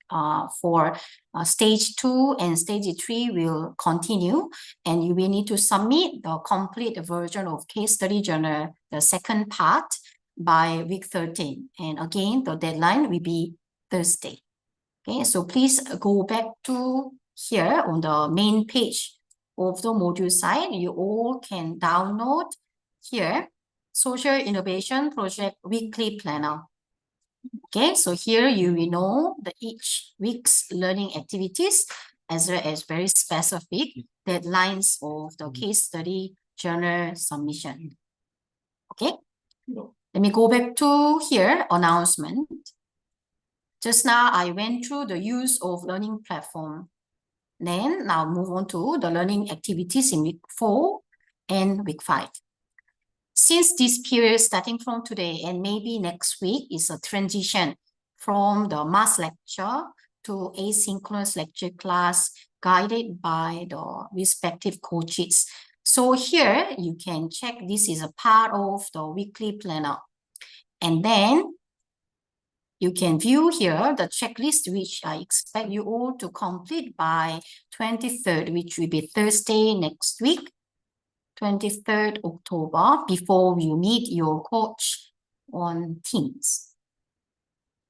for stage 2 and stage 3 will continue. And you will need to submit the complete version of case study journal, the second part, by week 13. And again, the deadline will be Thursday. Okay, so please go back to here on the main page of the module site. You all can download here Social Innovation Project Weekly Planner. Okay, so here you will know the each week's learning activities as well as very specific deadlines of the case study journal submission. Okay, let me go back to here, announcement. Just now I went through the use of learning platform. Then now move on to the learning activities in week 4 and week 5. Since this period starting from today and maybe next week is a transition from the mass lecture to asynchronous lecture class guided by the respective coaches. So here you can check this is a part of the weekly planner. And then you can view here the checklist, which I expect you all to complete by 23rd, which will be Thursday next week, 23rd October, before you meet your coach on Teams.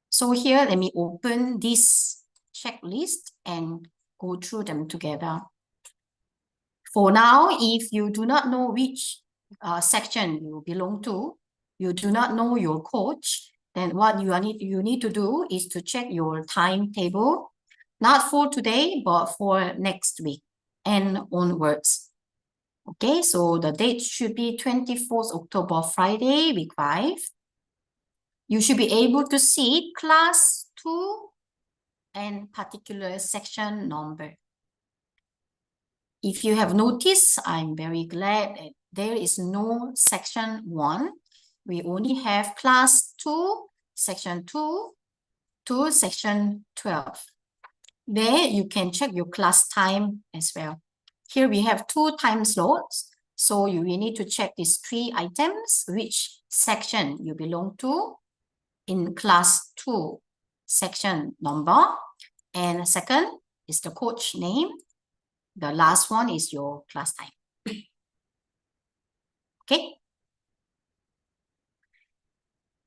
So here, let me open this checklist and go through them together. For now, if you do not know which section you belong to, you do not know your coach, then what you need to do is to check your timetable, not for today, but for next week and onwards. Okay, so the date should be 24th October, Friday, week 5. You should be able to see class 2 and particular section number. If you have noticed, I'm very glad that there is no section 1. We only have class 2, section 2 to section 12. There you can check your class time as well. Here we have 2 time slots. So you will need to check these 3 items, which section you belong to in class 2, section number. And second is the coach name. The last one is your class time. Okay.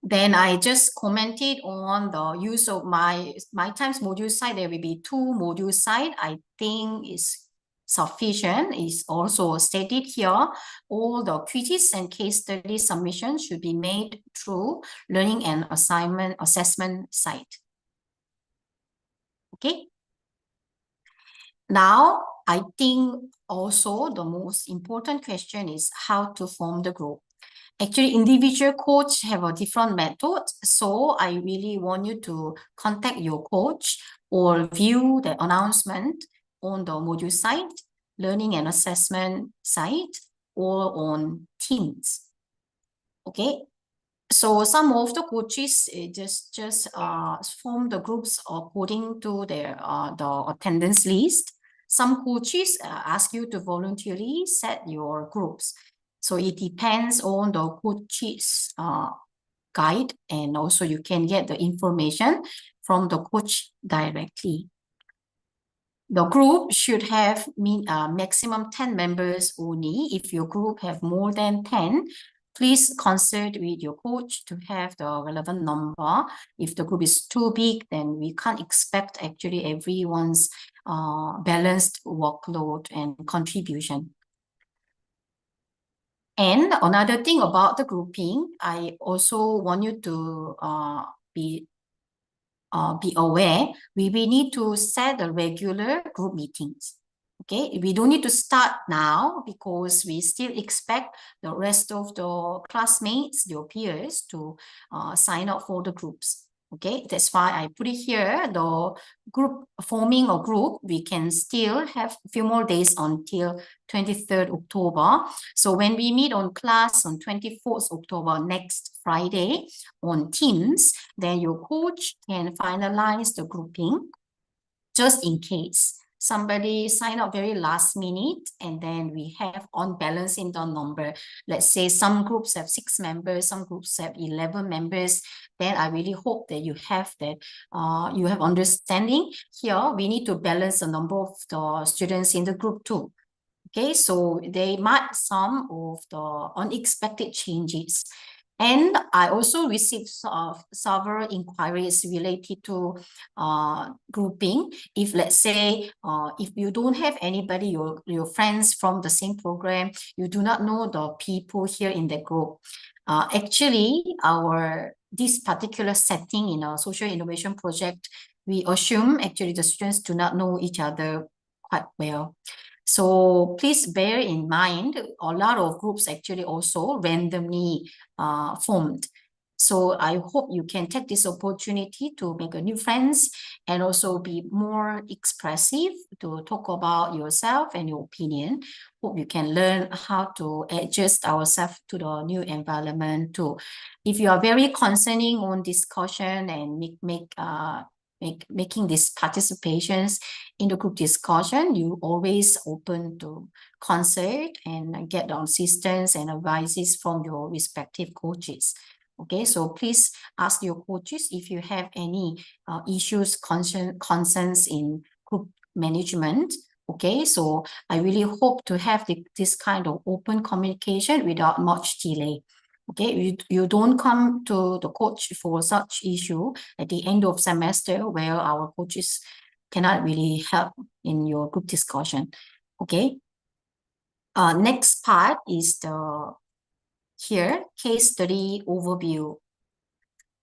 Then I just commented on the use of my times module site. There will be 2 module site. I think is sufficient. Is also stated here. All the quizzes and case study submissions should be made through learning and assessment site. Okay. Now, I think also the most important question is how to form the group. Actually, individual coach have a different method. So I really want you to contact your coach or view the announcement on the module site, learning and assessment site, or on Teams. Okay. So some of the coaches just form the groups according to their the attendance list. Some coaches ask you to voluntarily set your groups. So it depends on the coach's guide, and also you can get the information from the coach directly. The group should have maximum 10 members only. If your group have more than 10, please consult with your coach to have the relevant number. If the group is too big, then we can't expect actually everyone's balanced workload and contribution. And another thing about the grouping, I also want you to be aware, we need to set the regular group meetings. Okay, we don't need to start now because we still expect the rest of the classmates, your peers, to sign up for the groups. Okay, that's why I put it here. The group forming a group, we can still have a few more days until 23rd October. So when we meet on class on 24th October, next Friday on Teams, then your coach can finalize the grouping just in case somebody sign up very last minute and then we have unbalance in the number. Let's say some groups have 6 members, some groups have 11 members. Then I really hope that you have that, you have understanding. Here, we need to balance the number of the students in the group too. Okay, so they might some of the unexpected changes. And I also received several inquiries related to grouping. If let's say, if you don't have anybody, your friends from the same program, you do not know the people here in the group. Actually, this particular setting in our social innovation project, we assume actually the students do not know each other quite well. So please bear in mind, a lot of groups actually also randomly formed. So I hope you can take this opportunity to make a new friends and also be more expressive to talk about yourself and your opinion. Hope you can learn how to adjust ourselves to the new environment too. If you are very concerning on discussion and making these participations in the group discussion, you always open to consult and get the assistance and advices from your respective coaches. Okay, so please ask your coaches if you have any issues, concerns in group management. Okay, so I really hope to have this kind of open communication without much delay. Okay, you don't come to the coach for such issue at the end of semester where our coaches cannot really help in your group discussion. Okay. Next part is here case study overview.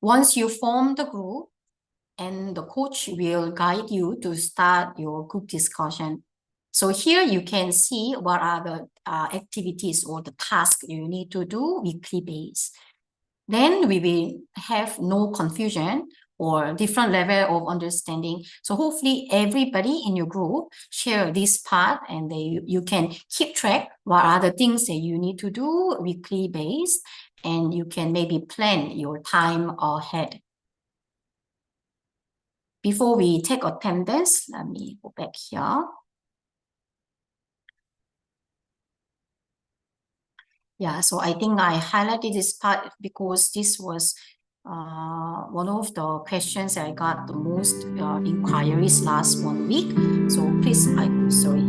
Once you form the group, and the coach will guide you to start your group discussion. So here you can see what are the activities or the tasks you need to do weekly base. Then we will have no confusion or different level of understanding. So hopefully everybody in your group share this part and you can keep track what are the things that you need to do weekly based, and you can maybe plan your time ahead. Before we take attendance, let me go back here. Yeah, so I think I highlighted this part because this was one of the questions I got the most inquiries last 1 week. So please, I'm sorry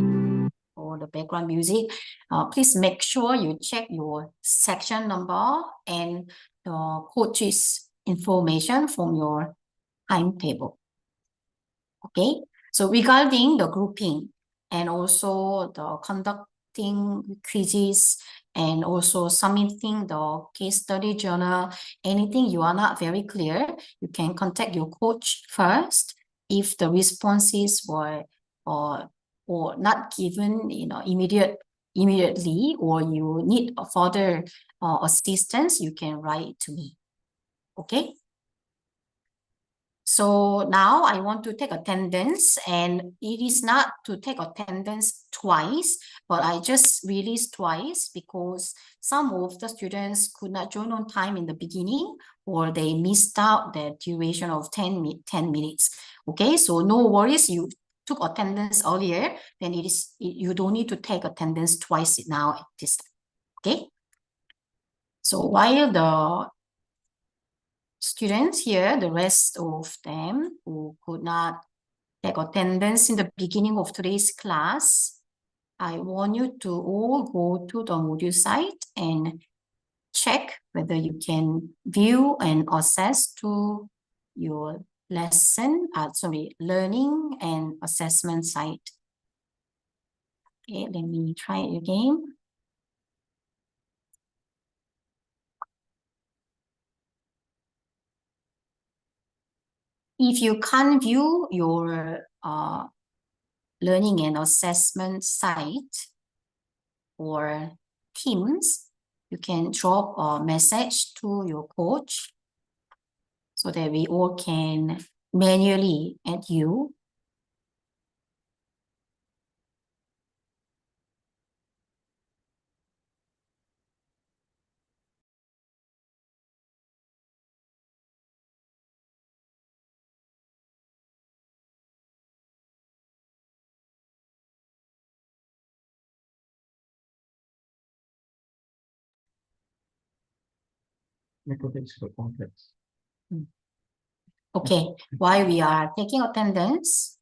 for the background music. Please make sure you check your section number and the coach's information from your timetable. Okay, so regarding the grouping and also the conducting quizzes and also submitting the case study journal, anything you are not very clear, you can contact your coach first. If the responses were or not given, immediately, or you need further assistance, you can write to me. Okay. So now I want to take attendance, and it is not to take attendance twice, but I just released twice because some of the students could not join on time in the beginning, or they missed out the duration of 10 minutes. Okay, so no worries, you took attendance earlier, then you don't need to take attendance twice now at this time. Okay, so while the students here, the rest of them who could not take attendance in the beginning of today's class, I want you to all go to the module site and check whether you can view and access to your learning and assessment site. Okay, let me try it again. If you can't view your learning and assessment site or Teams, you can drop a message to your coach so that we all can manually add you. Okay, while we are taking attendance,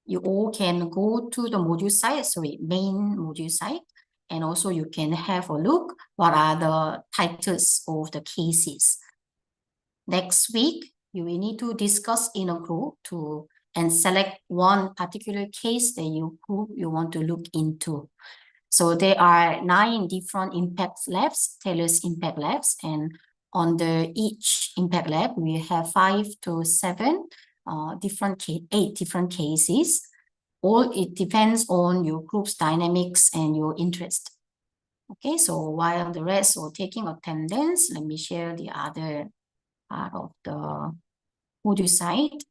you all can go to the module site, main module site, and also you can have a look what are the titles of the cases. Next week, you will need to discuss in a group and select one particular case that you want to look into. So there are 9 different impact labs, Taylor's impact labs, and under each impact lab, we have 5 to 7 8 different cases. All it depends on your group's dynamics and your interest. Okay, so while the rest are taking attendance, let me share the other part of the module site.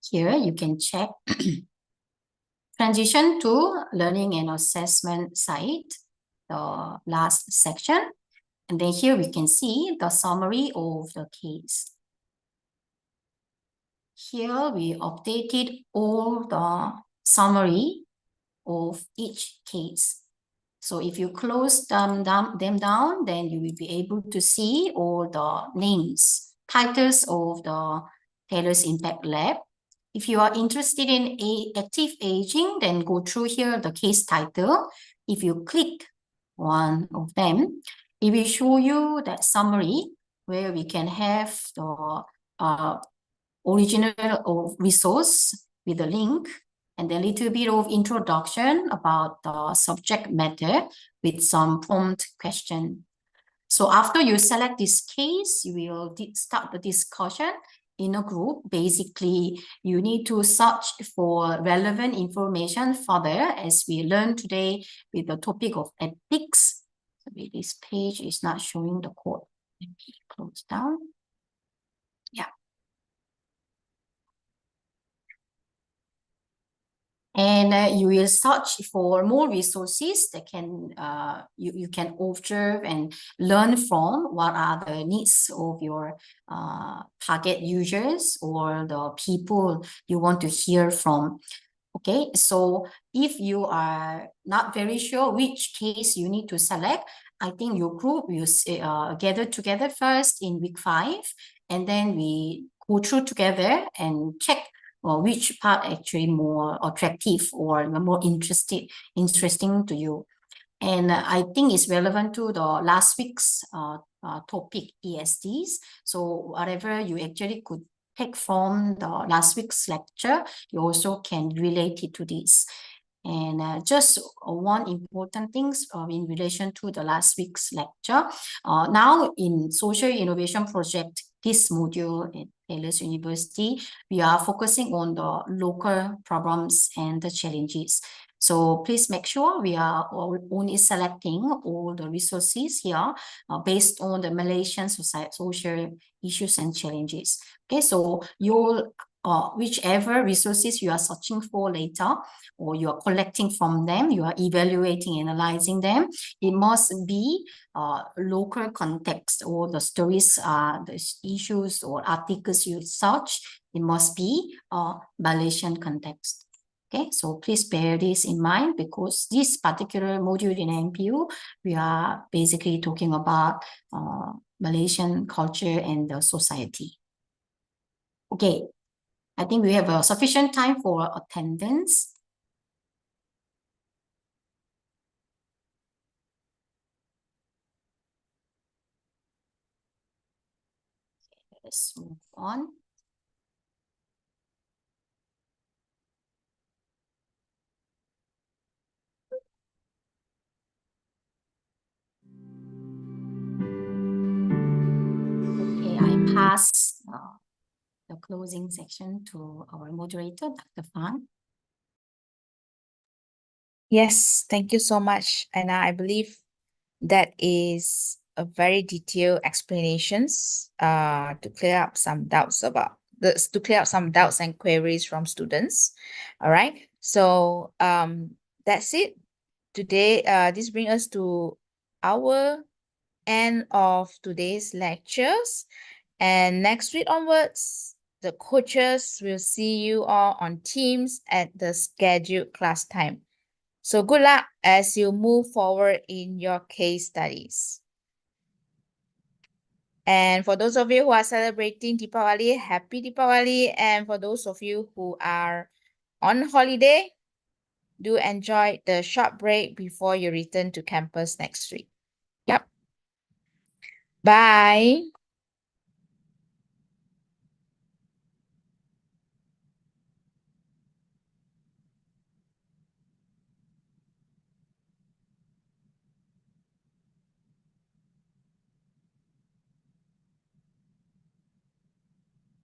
Here you can check transition to learning and assessment site, the last section. And then here we can see the summary of the case. Here we updated all the summary of each case. So if you close them down, then you will be able to see all the names, titles of the Taylor's Impact Lab. If you are interested in active aging, then go through here the case title. If you click one of them, it will show you that summary where we can have the original resource with a link and a little bit of introduction about the subject matter with some prompt question. So after you select this case, you will start the discussion in a group. Basically, you need to search for relevant information further as we learned today with the topic of ethics. So this page is not showing the code. Let me close down. Yeah. And you will search for more resources that can you can observe and learn from what are the needs of your target users or the people you want to hear from. Okay, so if you are not very sure which case you need to select, I think your group will gather together first in week 5, and then we go through together and check which part actually more attractive or more interesting to you. And I think it's relevant to the last week's topic, ESDs. So whatever you actually could take from the last week's lecture, you also can relate it to this. And just one important thing in relation to the last week's lecture. Now in Social Innovation Project, this module at Taylor's University, we are focusing on the local problems and the challenges. So please make sure we are only selecting all the resources here based on the Malaysian social issues and challenges. Okay, so you'll whichever resources you are searching for later, or you are collecting from them, you are evaluating, analyzing them, it must be local context, or the stories, the issues or articles you search, it must be Malaysian context. Okay, so please bear this in mind, because this particular module in NPU, we are basically talking about Malaysian culture and the society. Okay, I think we have sufficient time for attendance. Let's move on. Okay, I pass the closing section to our moderator, Dr. Fan. Yes, thank you so much, Anna. I believe that is a very detailed explanations to clear up some doubts and queries from students. All right. So that's it. Today, this brings us to our end of today's lectures. And next week onwards, the coaches will see you all on Teams at the scheduled class time. So good luck as you move forward in your case studies. And for those of you who are celebrating Deepavali, happy Deepavali. And for those of you who are on holiday, do enjoy the short break before you return to campus next week. Yep. Bye.